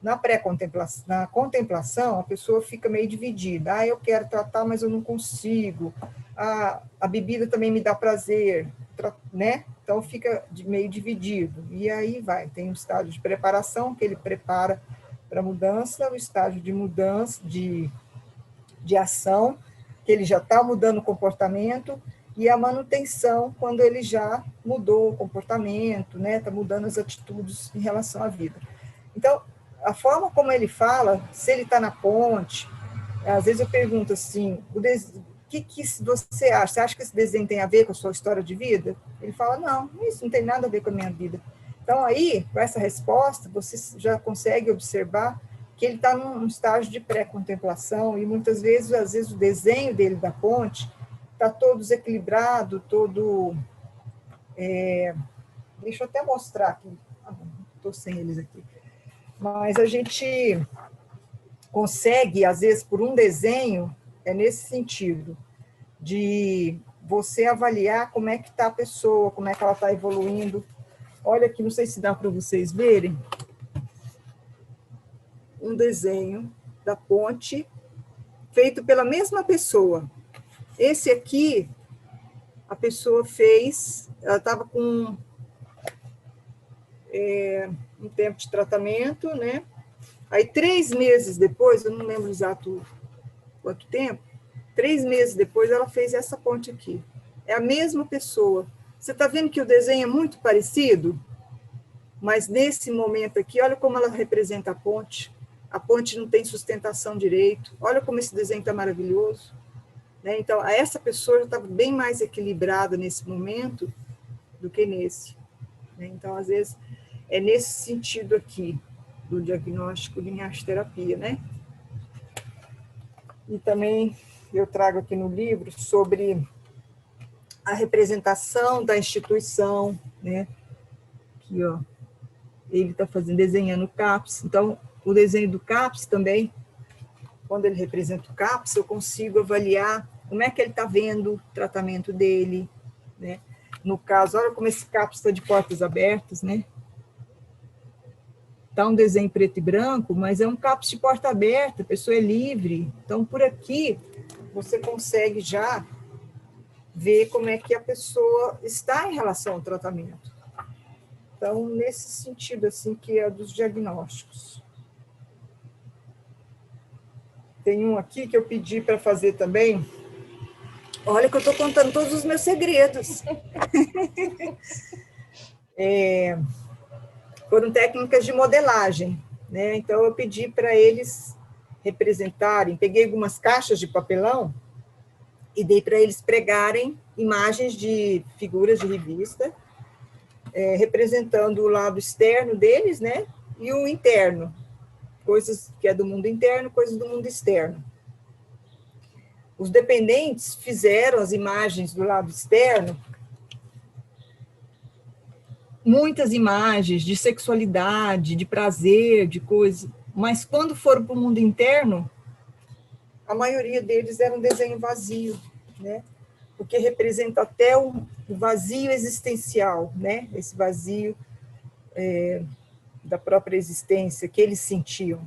Na pré-contemplação, na contemplação, a pessoa fica meio dividida. Eu quero tratar, mas eu não consigo. A bebida também me dá prazer, né? Então, fica meio dividido. E aí vai, tem um estágio de preparação, que ele prepara para a mudança, o estágio de mudança, de ação, que ele já está mudando o comportamento, e a manutenção, quando ele já mudou o comportamento, né? Está mudando as atitudes em relação à vida. Então, a forma como ele fala, se ele está na ponte, às vezes eu pergunto assim, o que você acha? Você acha que esse desenho tem a ver com a sua história de vida? Ele fala, não, isso não tem nada a ver com a minha vida. Então, aí, com essa resposta, você já consegue observar que ele está num estágio de pré-contemplação e muitas vezes, às vezes, o desenho dele da ponte está todo desequilibrado, todo... deixa eu até mostrar aqui. Estou sem eles aqui. Mas a gente consegue, às vezes, por um desenho, é nesse sentido, de você avaliar como é que está a pessoa, como é que ela está evoluindo. Olha aqui, não sei se dá para vocês verem, um desenho da ponte feito pela mesma pessoa. Esse aqui, a pessoa fez, ela estava com um tempo de tratamento, né? Aí, 3 meses depois, eu não lembro exato quanto tempo, 3 meses depois ela fez essa ponte aqui. É a mesma pessoa. Você está vendo que o desenho é muito parecido? Mas nesse momento aqui, olha como ela representa a ponte. A ponte não tem sustentação direito. Olha como esse desenho está maravilhoso. Né? Então, essa pessoa já estava bem mais equilibrada nesse momento do que nesse. Né? Então, às vezes, é nesse sentido aqui, do diagnóstico de arte-terapia, né? E também eu trago aqui no livro sobre a representação da instituição, né? Aqui, ó, ele está desenhando o CAPS. Então, o desenho do CAPS também, quando ele representa o CAPS, eu consigo avaliar como é que ele está vendo o tratamento dele, né? No caso, olha como esse CAPS está de portas abertas, né? Está um desenho preto e branco, mas é um CAPS de porta aberta, a pessoa é livre. Então, por aqui, você consegue já ver como é que a pessoa está em relação ao tratamento. Então, nesse sentido, assim, que é dos diagnósticos. Tem um aqui que eu pedi para fazer também. Olha que eu estou contando todos os meus segredos. Foram técnicas de modelagem, né? Então, eu pedi para eles representarem, peguei algumas caixas de papelão e dei para eles pregarem imagens de figuras de revista, representando o lado externo deles, né? E o interno, coisas que é do mundo interno, coisas do mundo externo. Os dependentes fizeram as imagens do lado externo, muitas imagens de sexualidade, de prazer, de coisa, mas quando foram para o mundo interno, a maioria deles era um desenho vazio, né? Porque representa até o vazio existencial, né? Esse vazio da própria existência que eles sentiam.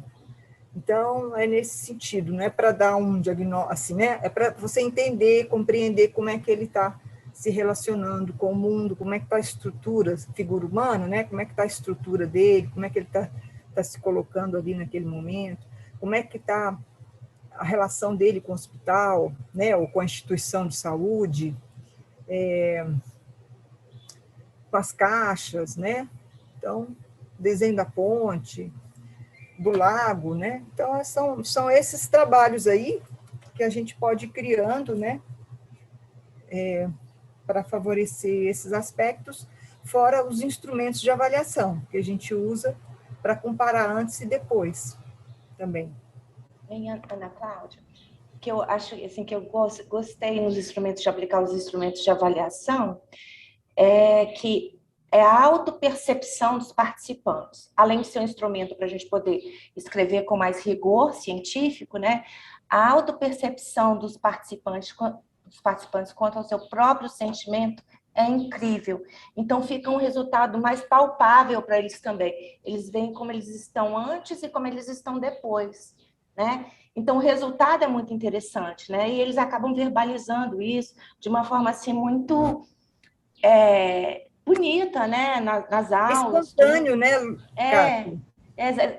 Então, é nesse sentido, não é para dar um diagnóstico, assim, né? É para você entender, compreender como é que ele está se relacionando com o mundo, como é que está a estrutura, figura humana, né? Como é que está a estrutura dele, como é que ele está se colocando ali naquele momento, como é que está a relação dele com o hospital, né? Ou com a instituição de saúde, com as caixas, né? Então, desenho da ponte, do lago, né? Então, são esses trabalhos aí que a gente pode ir criando, né? Para favorecer esses aspectos, fora os instrumentos de avaliação que a gente usa para comparar antes e depois também. Ana Cláudia, que eu acho assim, que eu gostei nos instrumentos de aplicar os instrumentos de avaliação, que é a autopercepção dos participantes. Além de ser um instrumento para a gente poder escrever com mais rigor científico, né? A autopercepção dos participantes quanto ao seu próprio sentimento é incrível. Então, fica um resultado mais palpável para eles também. Eles veem como eles estão antes e como eles estão depois, né? Então, o resultado é muito interessante, né? E eles acabam verbalizando isso de uma forma, assim, muito bonita, né? Nas aulas. Espontâneo, tudo. Né?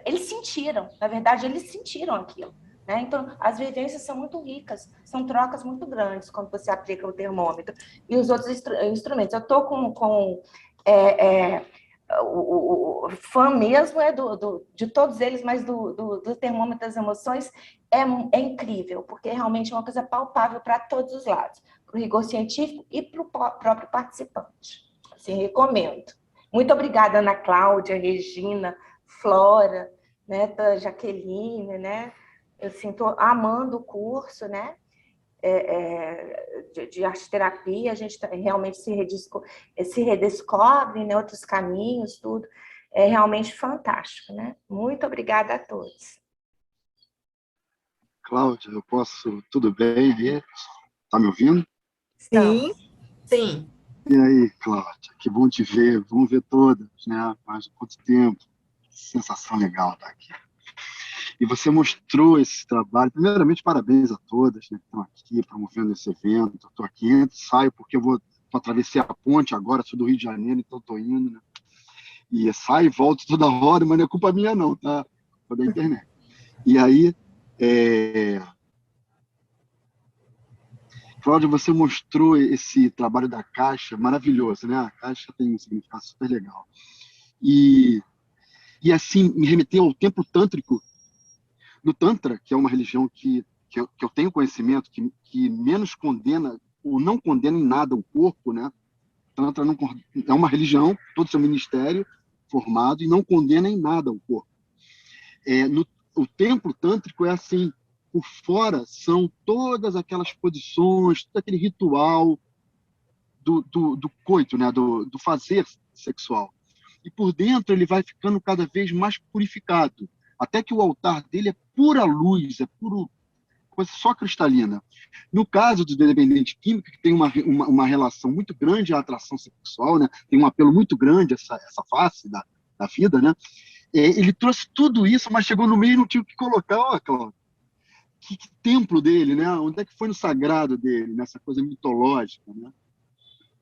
Eles sentiram, na verdade, eles sentiram aquilo. Né? Então, as vivências são muito ricas, são trocas muito grandes quando você aplica o termômetro e os outros instrumentos. Eu estou com o fã mesmo é de todos eles, mas do termômetro das emoções é incrível, porque realmente é uma coisa palpável para todos os lados, para o rigor científico e para o próprio participante. Assim, recomendo. Muito obrigada, Ana Cláudia, Regina, Flora, né, Jaqueline, né? Eu estou amando o curso, né? De arte-terapia, a gente realmente se redescobre, né, outros caminhos, tudo. É realmente fantástico, né? Muito obrigada a todos. Cláudia, eu posso... Tudo bem aí? Tá me ouvindo? Sim. Sim. E aí, Cláudia, que bom te ver. Vamos ver todas, né? Faz quanto tempo. Sensação legal estar aqui. E você mostrou esse trabalho. Primeiramente, parabéns a todas, né, que estão aqui promovendo esse evento. Estou aqui, entro, saio, porque eu vou atravessar a ponte agora, sou do Rio de Janeiro, então estou indo, né? E saio e volto toda hora, mas não é culpa minha não, tá? Culpa da internet. E aí, Cláudia, você mostrou esse trabalho da Caixa, maravilhoso, né? A Caixa tem um significado super legal. E assim, me remeteu ao templo tântrico, no Tantra, que é uma religião que eu tenho conhecimento, que menos condena, ou não condena em nada o corpo, né? Tantra não, é uma religião, todo seu ministério formado, e não condena em nada o corpo. O templo tântrico é assim, por fora são todas aquelas posições, todo aquele ritual do coito, né? do fazer sexual. E por dentro ele vai ficando cada vez mais purificado, até que o altar dele é pura luz, é puro, coisa só cristalina. No caso do dependente químico, que tem uma relação muito grande à atração sexual, né? Tem um apelo muito grande essa face da vida, né? Ele trouxe tudo isso, mas chegou no meio e não tinha o que colocar. Ó, Cláudio, que templo dele, né? Onde é que foi no sagrado dele, nessa coisa mitológica, né?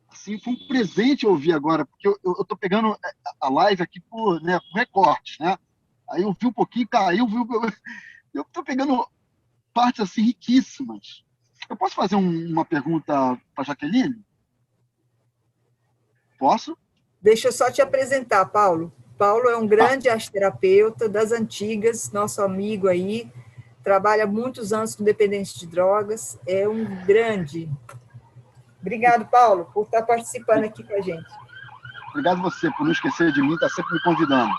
Assim, foi um presente ouvir agora, porque eu estou pegando a live aqui por recortes, né? Aí eu vi um pouquinho, caiu, eu estou pegando partes assim riquíssimas. Eu posso fazer uma pergunta para a Jaqueline? Posso? Deixa eu só te apresentar, Paulo. Paulo é um grande arte-terapeuta das antigas, nosso amigo aí, trabalha muitos anos com dependentes de drogas, é um grande. Obrigado, Paulo, por estar participando aqui com a gente. Obrigado você por não esquecer de mim, está sempre me convidando.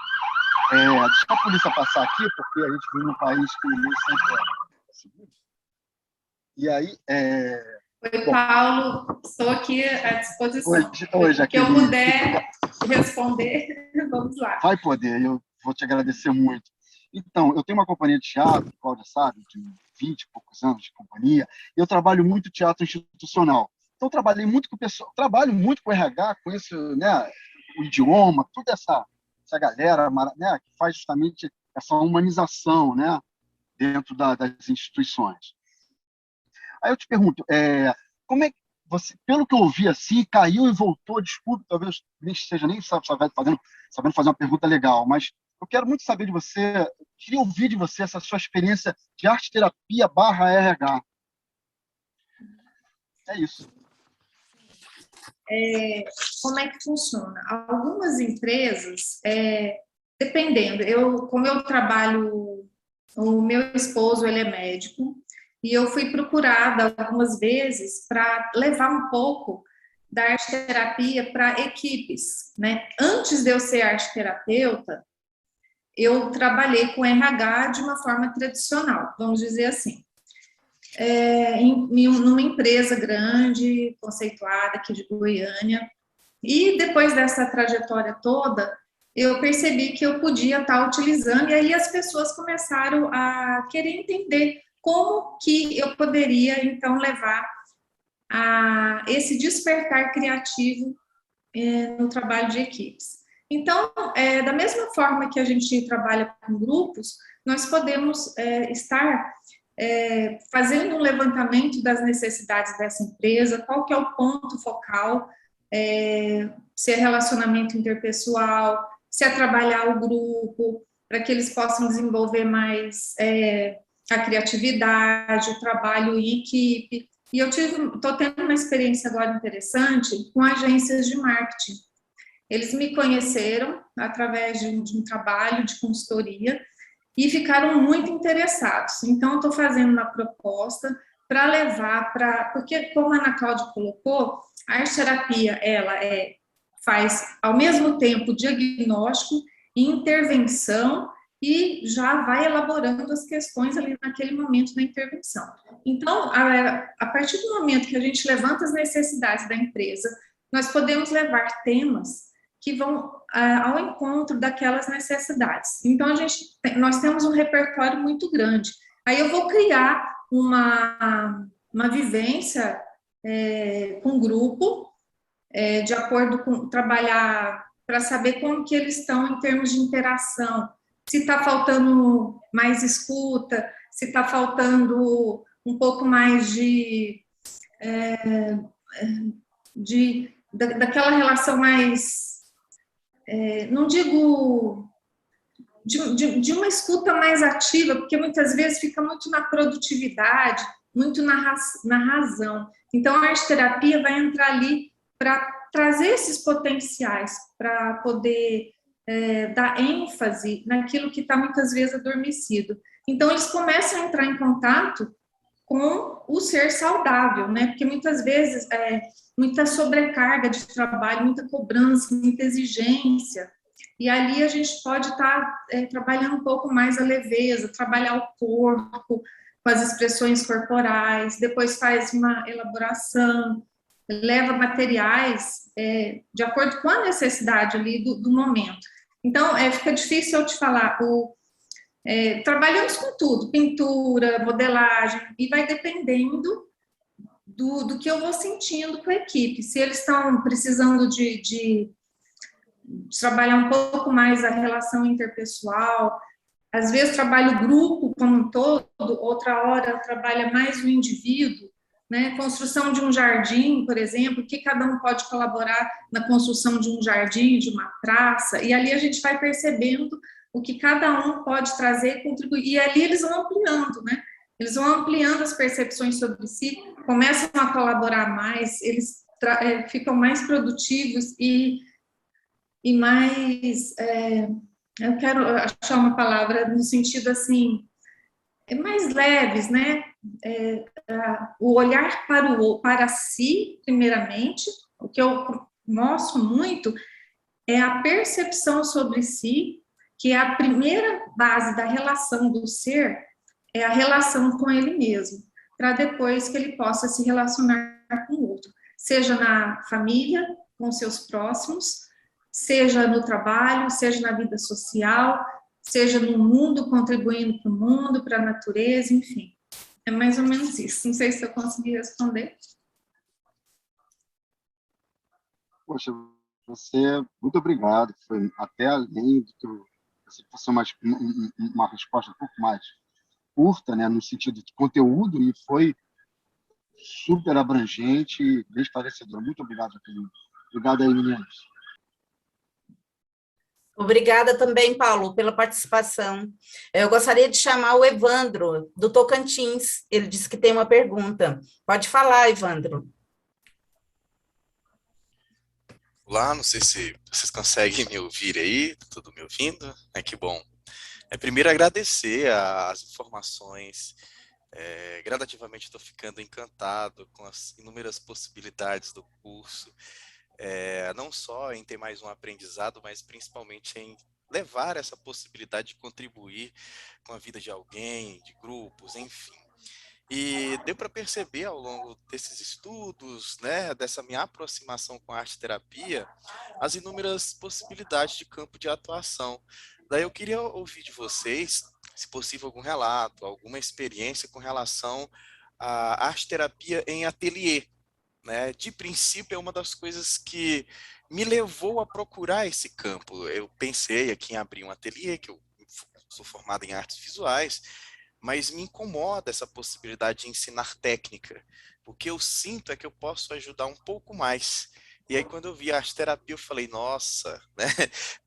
Deixa a polícia passar aqui, porque a gente vive num país que nem sempre é. E aí... Oi, Paulo, estou aqui à disposição. Oi, Jaqueline. Que eu puder responder, vamos lá. Vai poder, eu vou te agradecer muito. Então, eu tenho uma companhia de teatro, Cláudia sabe, de 20 e poucos anos de companhia, e eu trabalho muito teatro institucional. Então, trabalho muito com o RH, conheço, né, o idioma, toda essa galera, né, que faz justamente essa humanização, né, dentro das instituições. Aí eu te pergunto, como é que você, pelo que eu ouvi assim, caiu e voltou, desculpe, talvez nem seja nem sabendo fazer uma pergunta legal, mas eu quero muito saber de você, queria ouvir de você essa sua experiência de arte-terapia /RH. É isso. Como é que funciona? Algumas empresas, dependendo, como eu trabalho, o meu esposo ele é médico, e eu fui procurada algumas vezes para levar um pouco da arte-terapia para equipes, né? Antes de eu ser arte-terapeuta, eu trabalhei com RH de uma forma tradicional, vamos dizer assim. Numa empresa grande, conceituada aqui de Goiânia, e depois dessa trajetória toda, eu percebi que eu podia estar utilizando, e aí as pessoas começaram a querer entender como que eu poderia, então, levar a esse despertar criativo no trabalho de equipes. Então, da mesma forma que a gente trabalha com grupos, nós podemos estar fazendo um levantamento das necessidades dessa empresa, qual que é o ponto focal, se é relacionamento interpessoal, se é trabalhar o grupo, para que eles possam desenvolver mais a criatividade, o trabalho em equipe. E eu estou tendo uma experiência agora interessante com agências de marketing. Eles me conheceram através de um trabalho de consultoria e ficaram muito interessados. Então, eu estou fazendo uma proposta para levar para... Porque, como a Ana Cláudia colocou, a arte-terapia, ela faz, ao mesmo tempo, diagnóstico e intervenção, e já vai elaborando as questões ali naquele momento da intervenção. Então, a partir do momento que a gente levanta as necessidades da empresa, nós podemos levar temas que vão ao encontro daquelas necessidades. Então, nós temos um repertório muito grande. Aí eu vou criar uma vivência com um grupo, de acordo com trabalhar para saber como que eles estão em termos de interação, se está faltando mais escuta, se está faltando um pouco mais daquela relação mais, não digo de uma escuta mais ativa, porque muitas vezes fica muito na produtividade, muito na razão. Então, a arte-terapia vai entrar ali para trazer esses potenciais, para poder dar ênfase naquilo que está muitas vezes adormecido. Então, eles começam a entrar em contato com o ser saudável, né? Porque muitas vezes muita sobrecarga de trabalho, muita cobrança, muita exigência, e ali a gente pode estar trabalhando um pouco mais a leveza, trabalhar o corpo, com as expressões corporais, depois faz uma elaboração, leva materiais de acordo com a necessidade ali do momento. Então, fica difícil eu te falar, trabalhamos com tudo, pintura, modelagem, e vai dependendo do que eu vou sentindo com a equipe. Se eles estão precisando de trabalhar um pouco mais a relação interpessoal, às vezes trabalho o grupo como um todo, outra hora trabalha mais o indivíduo, né? Construção de um jardim, por exemplo, que cada um pode colaborar na construção de um jardim, de uma praça, e ali a gente vai percebendo o que cada um pode trazer e contribuir, e ali eles vão ampliando, né? Eles vão ampliando as percepções sobre si, começam a colaborar mais, eles ficam mais produtivos e mais, eu quero achar uma palavra no sentido assim, mais leves, né? O olhar para si, primeiramente, o que eu mostro muito é a percepção sobre si, que é a primeira base da relação do ser, é a relação com ele mesmo, para depois que ele possa se relacionar com o outro, seja na família, com seus próximos, seja no trabalho, seja na vida social, seja no mundo, contribuindo para o mundo, para a natureza, enfim. É mais ou menos isso. Não sei se eu consegui responder. Poxa, muito obrigado. Foi até além do que você passou uma resposta um pouco mais curta, né, no sentido de conteúdo, e foi super abrangente e bem esclarecedor. Muito obrigado, Jacqueline. Obrigado aí, meninas. Obrigada também, Paulo, pela participação. Eu gostaria de chamar o Evandro, do Tocantins. Ele disse que tem uma pergunta. Pode falar, Evandro. Olá, não sei se vocês conseguem me ouvir aí, tá tudo me ouvindo? Que bom. Primeiro, agradecer as informações. Gradativamente estou ficando encantado com as inúmeras possibilidades do curso. Não só em ter mais um aprendizado, mas principalmente em levar essa possibilidade de contribuir com a vida de alguém, de grupos, enfim. E deu para perceber ao longo desses estudos, né, dessa minha aproximação com a arte-terapia, as inúmeras possibilidades de campo de atuação. Daí eu queria ouvir de vocês, se possível, algum relato, alguma experiência com relação à arte-terapia em ateliê. Né? De princípio, é uma das coisas que me levou a procurar esse campo. Eu pensei aqui em abrir um ateliê, que eu sou formado em artes visuais, mas me incomoda essa possibilidade de ensinar técnica, porque eu sinto que eu posso ajudar um pouco mais. E aí, quando eu vi a arte-terapia, eu falei, nossa, né?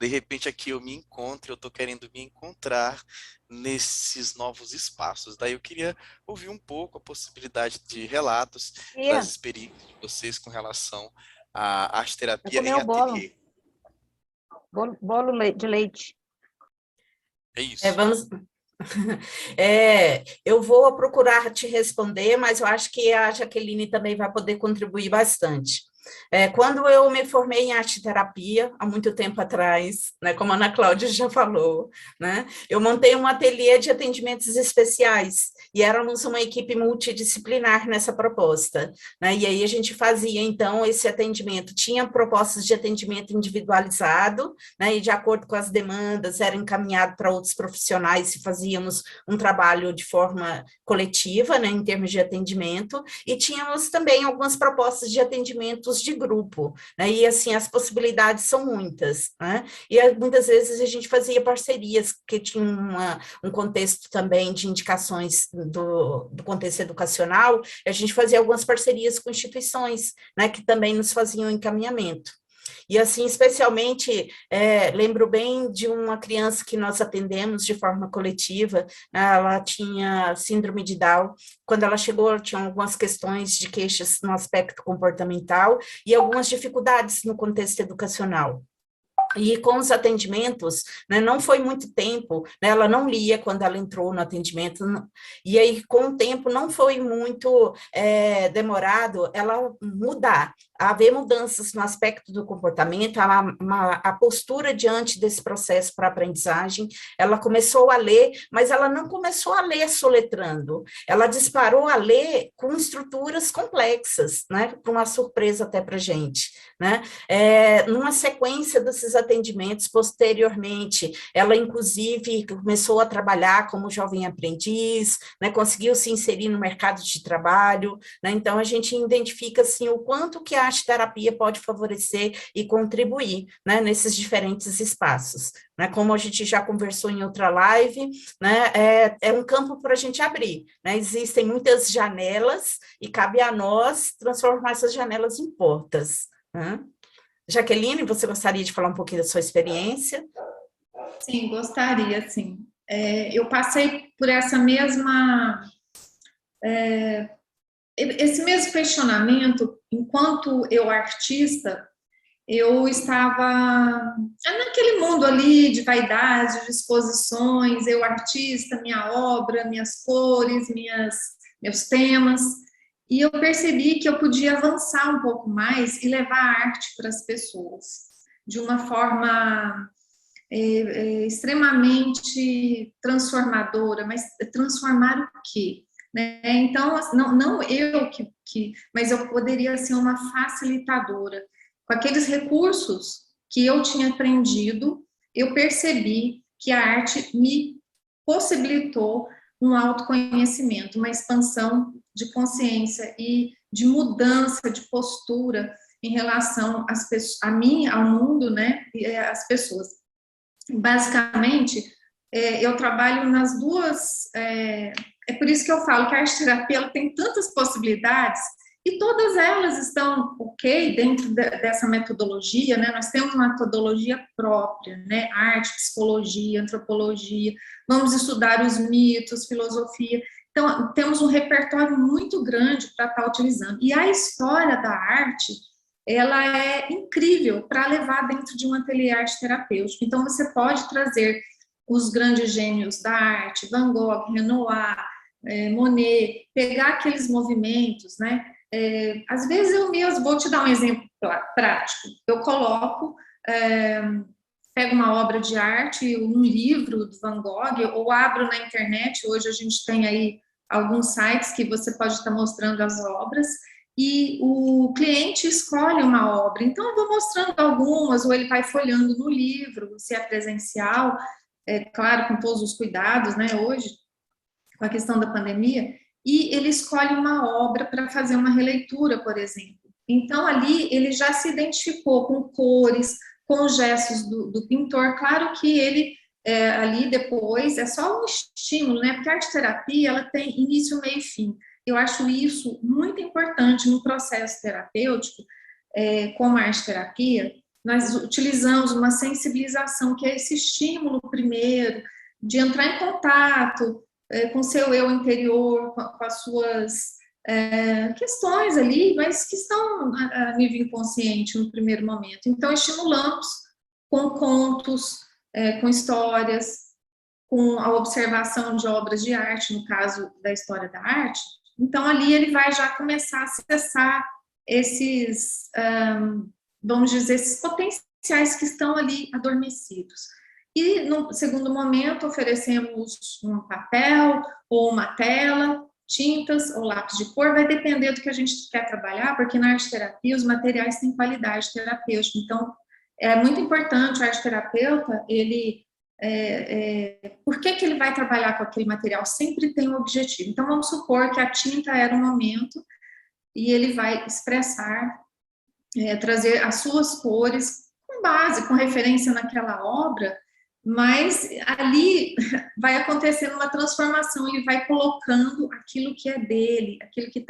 De repente aqui eu me encontro, eu estou querendo me encontrar nesses novos espaços. Daí eu queria ouvir um pouco a possibilidade de relatos das experiências de vocês com relação à arte-terapia em ateliê. Bolo de leite. É isso. Vamos... eu vou procurar te responder, mas eu acho que a Jaqueline também vai poder contribuir bastante. Quando eu me formei em arte-terapia, há muito tempo atrás, né, como a Ana Cláudia já falou, né, eu montei um ateliê de atendimentos especiais, e éramos uma equipe multidisciplinar nessa proposta, né, e aí a gente fazia, então, esse atendimento, tinha propostas de atendimento individualizado, né, e de acordo com as demandas, era encaminhado para outros profissionais, e fazíamos um trabalho de forma coletiva, né, em termos de atendimento, e tínhamos também algumas propostas de atendimentos de grupo, né? E assim, as possibilidades são muitas, né? E muitas vezes a gente fazia parcerias que tinham um contexto também de indicações do contexto educacional, a gente fazia algumas parcerias com instituições, né, que também nos faziam encaminhamento. E assim, especialmente, lembro bem de uma criança que nós atendemos de forma coletiva, ela tinha síndrome de Down, quando ela chegou, ela tinha algumas questões de queixas no aspecto comportamental e algumas dificuldades no contexto educacional. E com os atendimentos, né, não foi muito tempo, né, ela não lia quando ela entrou no atendimento, e aí com o tempo não foi muito demorado ela mudar, haver mudanças no aspecto do comportamento, a postura diante desse processo para aprendizagem, ela começou a ler, mas ela não começou a ler soletrando, ela disparou a ler com estruturas complexas, né, para uma surpresa até para a gente, né, numa sequência desses atendimentos, posteriormente, ela inclusive começou a trabalhar como jovem aprendiz, né, conseguiu se inserir no mercado de trabalho, né, então a gente identifica assim, o quanto que a arte-terapia pode favorecer e contribuir, né, nesses diferentes espaços, né, como a gente já conversou em outra live, né, é um campo para a gente abrir, né, existem muitas janelas e cabe a nós transformar essas janelas em portas, né? Jaqueline, você gostaria de falar um pouquinho da sua experiência? Sim, gostaria, sim. Eu passei por essa mesma... esse mesmo questionamento, enquanto eu artista, eu estava naquele mundo ali de vaidade, de exposições, eu artista, minha obra, minhas cores, meus temas, e eu percebi que eu podia avançar um pouco mais e levar a arte para as pessoas, de uma forma extremamente transformadora, mas transformar o quê? Né? Então, não eu mas eu poderia ser uma facilitadora. Com aqueles recursos que eu tinha aprendido, eu percebi que a arte me possibilitou um autoconhecimento, uma expansão de consciência e de mudança de postura em relação a mim, ao mundo, né, e às pessoas. Basicamente, eu trabalho nas duas... É por isso que eu falo que a arte-terapia ela tem tantas possibilidades e todas elas estão ok dentro dessa metodologia, né? Nós temos uma metodologia própria, né? Arte, psicologia, antropologia, vamos estudar os mitos, filosofia. Então, temos um repertório muito grande para estar utilizando. E a história da arte, ela é incrível para levar dentro de um ateliê arte terapêutico. Então, você pode trazer os grandes gênios da arte, Van Gogh, Renoir, Monet, pegar aqueles movimentos, né? Às vezes eu mesmo, vou te dar um exemplo prático, eu coloco, pego uma obra de arte, um livro do Van Gogh, ou abro na internet, hoje a gente tem aí alguns sites que você pode estar mostrando as obras, e o cliente escolhe uma obra, então eu vou mostrando algumas, ou ele vai folheando no livro, se é presencial, claro, com todos os cuidados, né, hoje, com a questão da pandemia, e ele escolhe uma obra para fazer uma releitura, por exemplo. Então, ali, ele já se identificou com cores, com gestos do pintor. Claro que ele, ali depois, é só um estímulo, né? Porque a arte-terapia, ela tem início, meio e fim. Eu acho isso muito importante no processo terapêutico, como a arte-terapia, nós utilizamos uma sensibilização, que é esse estímulo primeiro, de entrar em contato com o seu eu interior, com as suas questões ali, mas que estão a nível inconsciente no primeiro momento. Então, estimulamos com contos, com histórias, com a observação de obras de arte, no caso da história da arte. Então, ali ele vai já começar a acessar esses, vamos dizer, esses potenciais que estão ali adormecidos. E, no segundo momento, oferecemos um papel ou uma tela, tintas ou lápis de cor, vai depender do que a gente quer trabalhar, porque na arte-terapia os materiais têm qualidade terapêutica. Então, é muito importante o arte-terapeuta, ele... por que ele vai trabalhar com aquele material? Sempre tem um objetivo. Então, vamos supor que a tinta era um momento e ele vai expressar, trazer as suas cores com base, com referência naquela obra, mas ali vai acontecendo uma transformação, ele vai colocando aquilo que é dele, aquilo que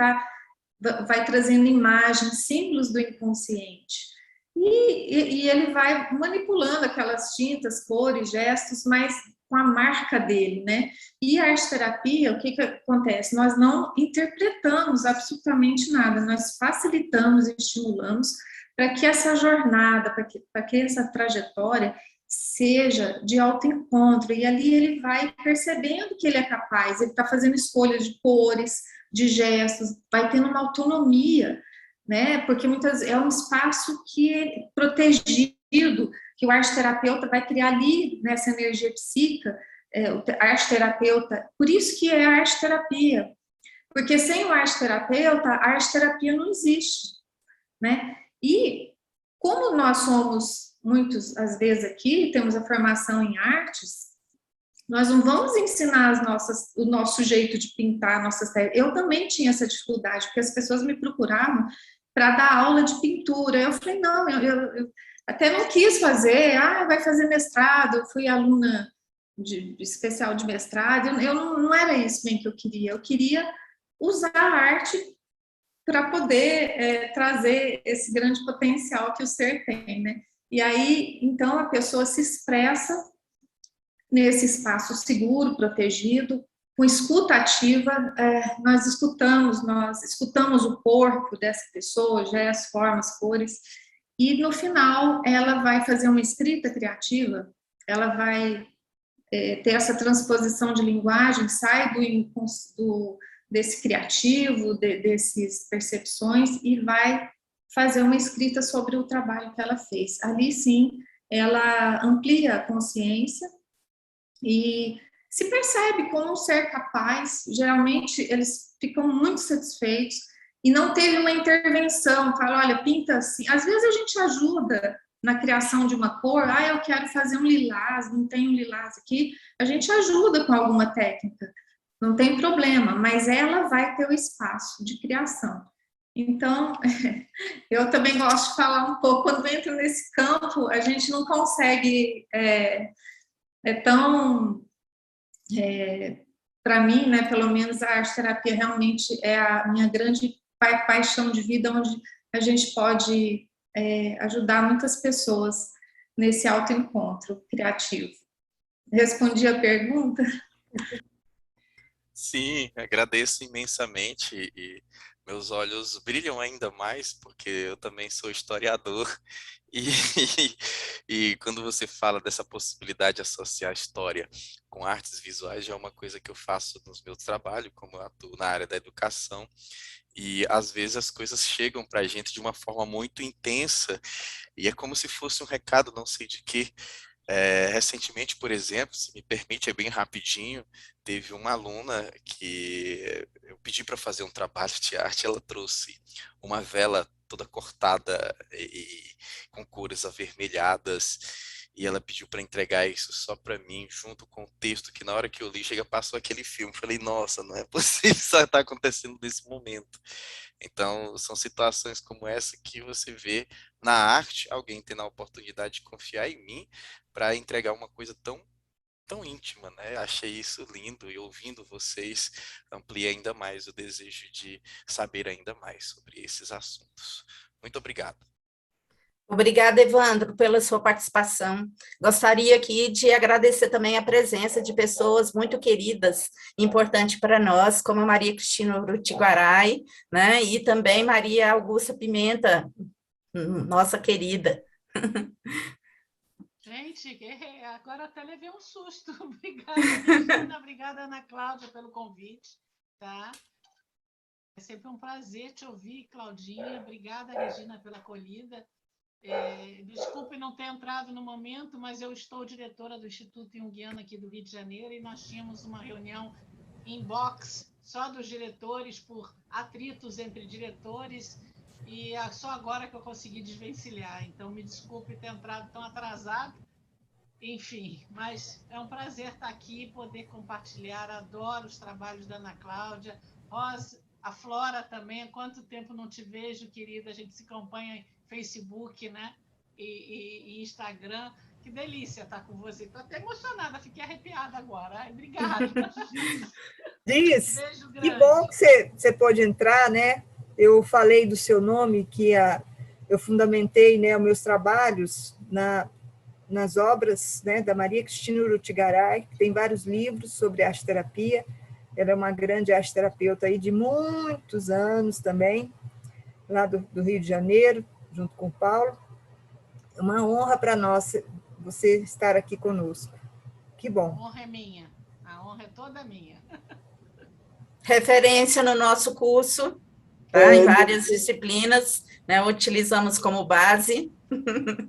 vai trazendo imagens, símbolos do inconsciente. E ele vai manipulando aquelas tintas, cores, gestos, mas com a marca dele, né? E a arte-terapia, o que acontece? Nós não interpretamos absolutamente nada, nós facilitamos e estimulamos para que essa jornada, para que essa trajetória seja de autoencontro, e ali ele vai percebendo que ele é capaz, ele está fazendo escolhas de cores, de gestos, vai tendo uma autonomia, né? Porque muitas é um espaço que é protegido, que o arte-terapeuta vai criar ali nessa energia psíquica, a arte-terapeuta, por isso que é a arte-terapia, porque sem o arte-terapeuta, a arte-terapia não existe, né? E como nós somos muitos, às vezes aqui, temos a formação em artes, nós não vamos ensinar o nosso jeito de pintar, nossas técnicas. Eu também tinha essa dificuldade, porque as pessoas me procuravam para dar aula de pintura. Eu falei, não, eu até não quis fazer, vai fazer mestrado, eu fui aluna especial de mestrado, eu não era isso bem que eu queria usar a arte para poder trazer esse grande potencial que o ser tem, né? E aí, então, a pessoa se expressa nesse espaço seguro, protegido, com escuta ativa, nós escutamos o corpo dessa pessoa, gestos, formas, cores, e no final ela vai fazer uma escrita criativa, ela vai ter essa transposição de linguagem, sai desse criativo, dessas percepções, e vai fazer uma escrita sobre o trabalho que ela fez. Ali, sim, ela amplia a consciência e se percebe como um ser capaz. Geralmente, eles ficam muito satisfeitos e não teve uma intervenção, fala, olha, pinta assim. Às vezes a gente ajuda na criação de uma cor, eu quero fazer um lilás, não tem um lilás aqui, a gente ajuda com alguma técnica, não tem problema, mas ela vai ter o espaço de criação. Então, eu também gosto de falar um pouco, quando entra nesse campo, a gente não consegue, para mim, né, pelo menos a arte-terapia realmente é a minha grande paixão de vida, onde a gente pode ajudar muitas pessoas nesse autoencontro criativo. Respondi a pergunta? Sim, agradeço imensamente e meus olhos brilham ainda mais porque eu também sou historiador e quando você fala dessa possibilidade de associar história com artes visuais, já é uma coisa que eu faço nos meus trabalhos, como eu atuo na área da educação, e às vezes as coisas chegam para a gente de uma forma muito intensa e é como se fosse um recado, não sei de quê. Recentemente, por exemplo, se me permite, é bem rapidinho, teve uma aluna que eu pedi para fazer um trabalho de arte, ela trouxe uma vela toda cortada e com cores avermelhadas, e ela pediu para entregar isso só para mim, junto com o texto, que na hora que eu li, passou aquele filme. Falei, nossa, não é possível isso estar acontecendo nesse momento. Então, são situações como essa que você vê na arte, alguém tendo a oportunidade de confiar em mim para entregar uma coisa tão íntima, né? Achei isso lindo, e ouvindo vocês amplia ainda mais o desejo de saber ainda mais sobre esses assuntos. Muito obrigado. Obrigada, Evandro, pela sua participação. Gostaria aqui de agradecer também a presença de pessoas muito queridas, importante para nós, como a Maria Cristina Urutiguaray, né, e também Maria Augusta Pimenta, nossa querida. Gente, agora até levei um susto. Obrigada, Regina. Obrigada, Ana Cláudia, pelo convite. Tá? É sempre um prazer te ouvir, Claudinha. Obrigada, Regina, pela acolhida. Desculpe não ter entrado no momento, mas eu estou diretora do Instituto Jungiano aqui do Rio de Janeiro e nós tínhamos uma reunião em box só dos diretores por atritos entre diretores e só agora que eu consegui desvencilhar. Então, me desculpe ter entrado tão atrasado. Enfim, mas é um prazer estar aqui e poder compartilhar. Adoro os trabalhos da Ana Cláudia. Rosa, a Flora também. Há quanto tempo não te vejo, querida? A gente se acompanha em Facebook, né? E Instagram. Que delícia estar com você. Estou até emocionada, fiquei arrepiada agora. Ai, obrigada. Diz, que bom que você pode entrar, né? Eu falei do seu nome, que eu fundamentei, né, os meus trabalhos nas obras, né, da Maria Cristina Urutigaray, que tem vários livros sobre arte-terapia. Ela é uma grande arte-terapeuta aí de muitos anos também, lá do Rio de Janeiro, junto com o Paulo. É uma honra para nós você estar aqui conosco. Que bom. A honra é minha. A honra é toda minha. Referência no nosso curso, tá? Em várias disciplinas, né? Utilizamos como base.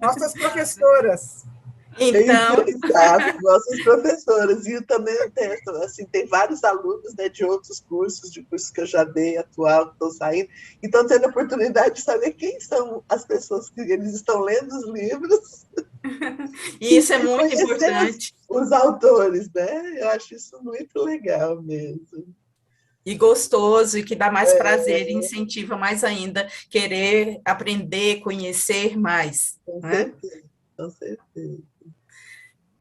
Nossas professoras. Então, exato, nossas professoras. E eu também tenho, assim, tem vários alunos, né, de outros cursos, de cursos que eu já dei, atual, que estão saindo. Então, tendo a oportunidade de saber quem são as pessoas que eles estão lendo os livros. E isso é muito importante. Os autores, né? Eu acho isso muito legal mesmo. E gostoso, e que dá mais prazer, e incentiva mais ainda querer aprender, conhecer mais. Com né? certeza, com certeza.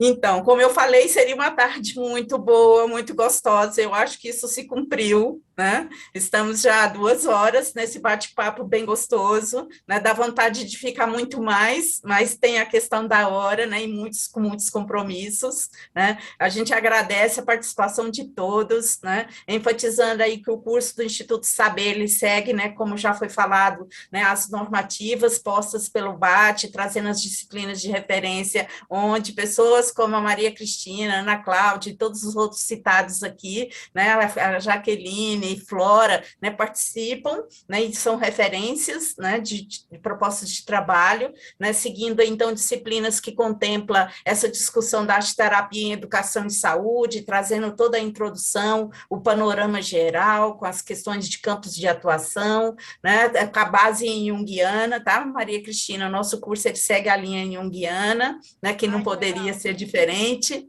Então, como eu falei, seria uma tarde muito boa, muito gostosa, eu acho que isso se cumpriu, né? Estamos já há 2 horas nesse bate-papo bem gostoso, né? Dá vontade de ficar muito mais, mas tem a questão da hora, né? E com muitos compromissos, né? A gente agradece a participação de todos, né? Enfatizando aí que o curso do Instituto Saber, ele segue, né? Como já foi falado, né? As normativas postas pelo BAT, trazendo as disciplinas de referência, onde pessoas como a Maria Cristina, a Ana Cláudia e todos os outros citados aqui, né, a Jaqueline e Flora, né, participam, né, e são referências, né, de propostas de trabalho, né, seguindo, então, disciplinas que contemplam essa discussão da arte-terapia em educação e saúde, trazendo toda a introdução, o panorama geral, com as questões de campos de atuação, né, com a base em Jungiana, tá, Maria Cristina? Nosso curso, ele segue a linha junguiana, né, que não poderia ser diferente,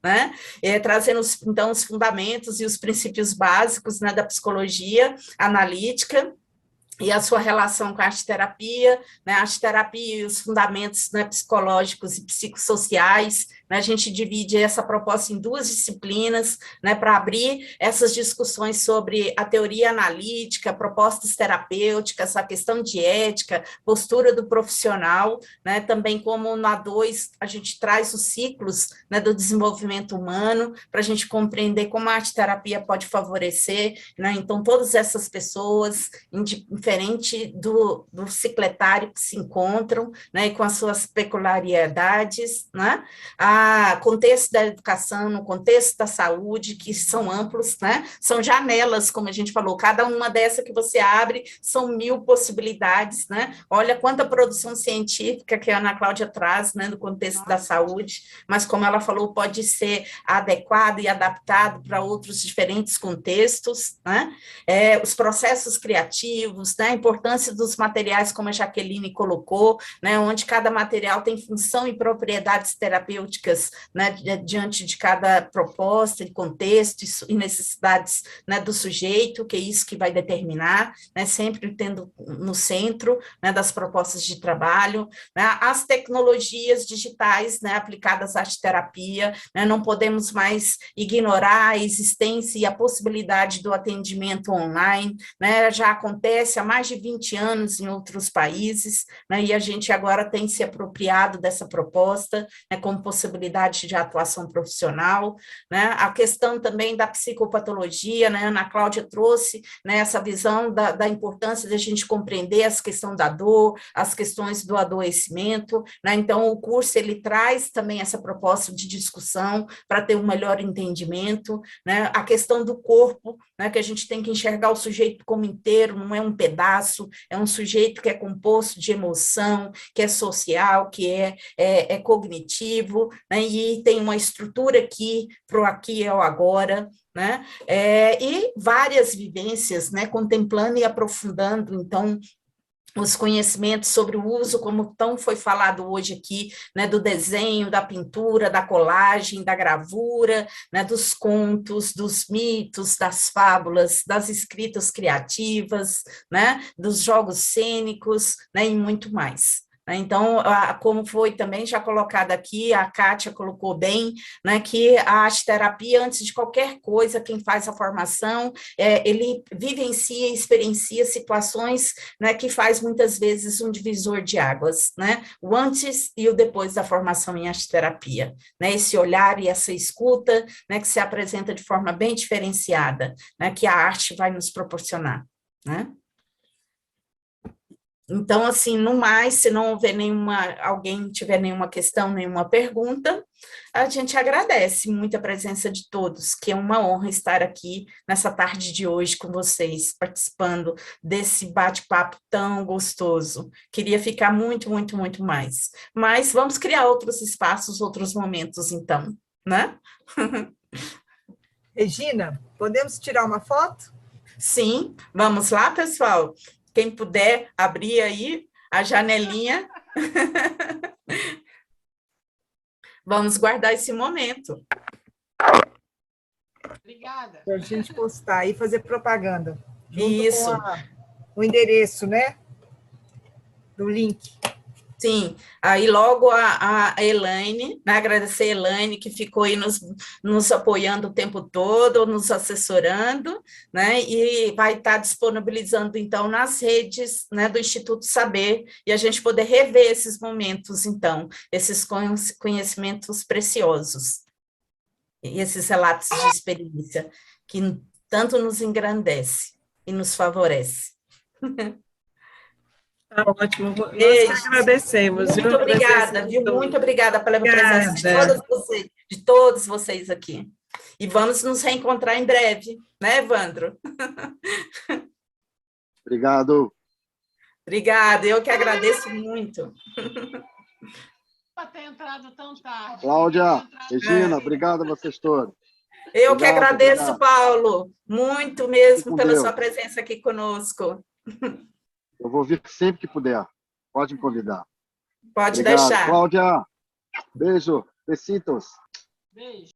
né? Trazendo, então, os fundamentos e os princípios básicos, né, da psicologia analítica, e a sua relação com a arte-terapia, né, a arte-terapia e os fundamentos, né, psicológicos e psicossociais, né, a gente divide essa proposta em 2 disciplinas, né, para abrir essas discussões sobre a teoria analítica, propostas terapêuticas, a questão de ética, postura do profissional, né, também como na 2 a gente traz os ciclos, né, do desenvolvimento humano, para a gente compreender como a arte-terapia pode favorecer, né, então todas essas pessoas, diferente do cicletário que se encontram, né, e com as suas peculiaridades, né, a contexto da educação, no contexto da saúde, que são amplos, né, são janelas, como a gente falou, cada uma dessa que você abre, são 1000 possibilidades, né, olha quanta produção científica que a Ana Cláudia traz, né, no contexto da saúde, mas como ela falou, pode ser adequado e adaptado para outros diferentes contextos, né, os processos criativos, né, a importância dos materiais, como a Jaqueline colocou, né, onde cada material tem função e propriedades terapêuticas, né, diante de cada proposta, de contexto e necessidades, né, do sujeito, que é isso que vai determinar, né, sempre tendo no centro, né, das propostas de trabalho, né, as tecnologias digitais, né, aplicadas à arte-terapia, né, não podemos mais ignorar a existência e a possibilidade do atendimento online, né, já acontece há mais de 20 anos em outros países, né, e a gente agora tem se apropriado dessa proposta, né, como responsabilidade de atuação profissional, né? A questão também da psicopatologia, né? A Ana Cláudia trouxe, né, essa visão da importância de a gente compreender as questões da dor, as questões do adoecimento, né? Então, o curso, ele traz também essa proposta de discussão para ter um melhor entendimento, né? A questão do corpo, né, que a gente tem que enxergar o sujeito como inteiro, não é um pedaço, é um sujeito que é composto de emoção, que é social, que é cognitivo, né, e tem uma estrutura aqui para o aqui e o agora, né, e várias vivências, né, contemplando e aprofundando, então, os conhecimentos sobre o uso, como tão foi falado hoje aqui, né, do desenho, da pintura, da colagem, da gravura, né, dos contos, dos mitos, das fábulas, das escritas criativas, né, dos jogos cênicos, né, e muito mais. Então, como foi também já colocado aqui, a Kátia colocou bem, né, que a arte-terapia, antes de qualquer coisa, quem faz a formação, ele vivencia e experiencia situações, né, que faz muitas vezes um divisor de águas, né, o antes e o depois da formação em arte-terapia, né, esse olhar e essa escuta, né, que se apresenta de forma bem diferenciada, né, que a arte vai nos proporcionar, né. Então, assim, no mais, se não houver alguém tiver nenhuma questão, nenhuma pergunta, a gente agradece muito a presença de todos, que é uma honra estar aqui nessa tarde de hoje com vocês, participando desse bate-papo tão gostoso. Queria ficar muito, muito, muito mais. Mas vamos criar outros espaços, outros momentos, então, né? Regina, podemos tirar uma foto? Sim, vamos lá, pessoal? Quem puder abrir aí a janelinha. Vamos guardar esse momento. Obrigada. Para a gente postar e fazer propaganda. Junto Isso. com o endereço, né? Do link. Sim, aí logo a Elaine, né, agradecer a Elaine, que ficou aí nos apoiando o tempo todo, nos assessorando, né, e vai estar disponibilizando, então, nas redes, né, do Instituto Saber, e a gente poder rever esses momentos, então, esses conhecimentos preciosos, e esses relatos de experiência, que tanto nos engrandece e nos favorece. Tá ótimo. Nós Beijo. que agradecemos. Muito obrigada, viu? Muito obrigada pela presença de todos vocês aqui. E vamos nos reencontrar em breve, né, Evandro? Obrigado. Obrigada, eu que agradeço muito. Por ter entrado tão tarde. Cláudia, Regina, obrigado a vocês todos. Eu que agradeço, Paulo, muito mesmo pela Deus. sua presença aqui conosco. Eu vou vir sempre que puder. Pode me convidar. Pode Obrigado. deixar. Cláudia, beijo. Besitos. Beijo.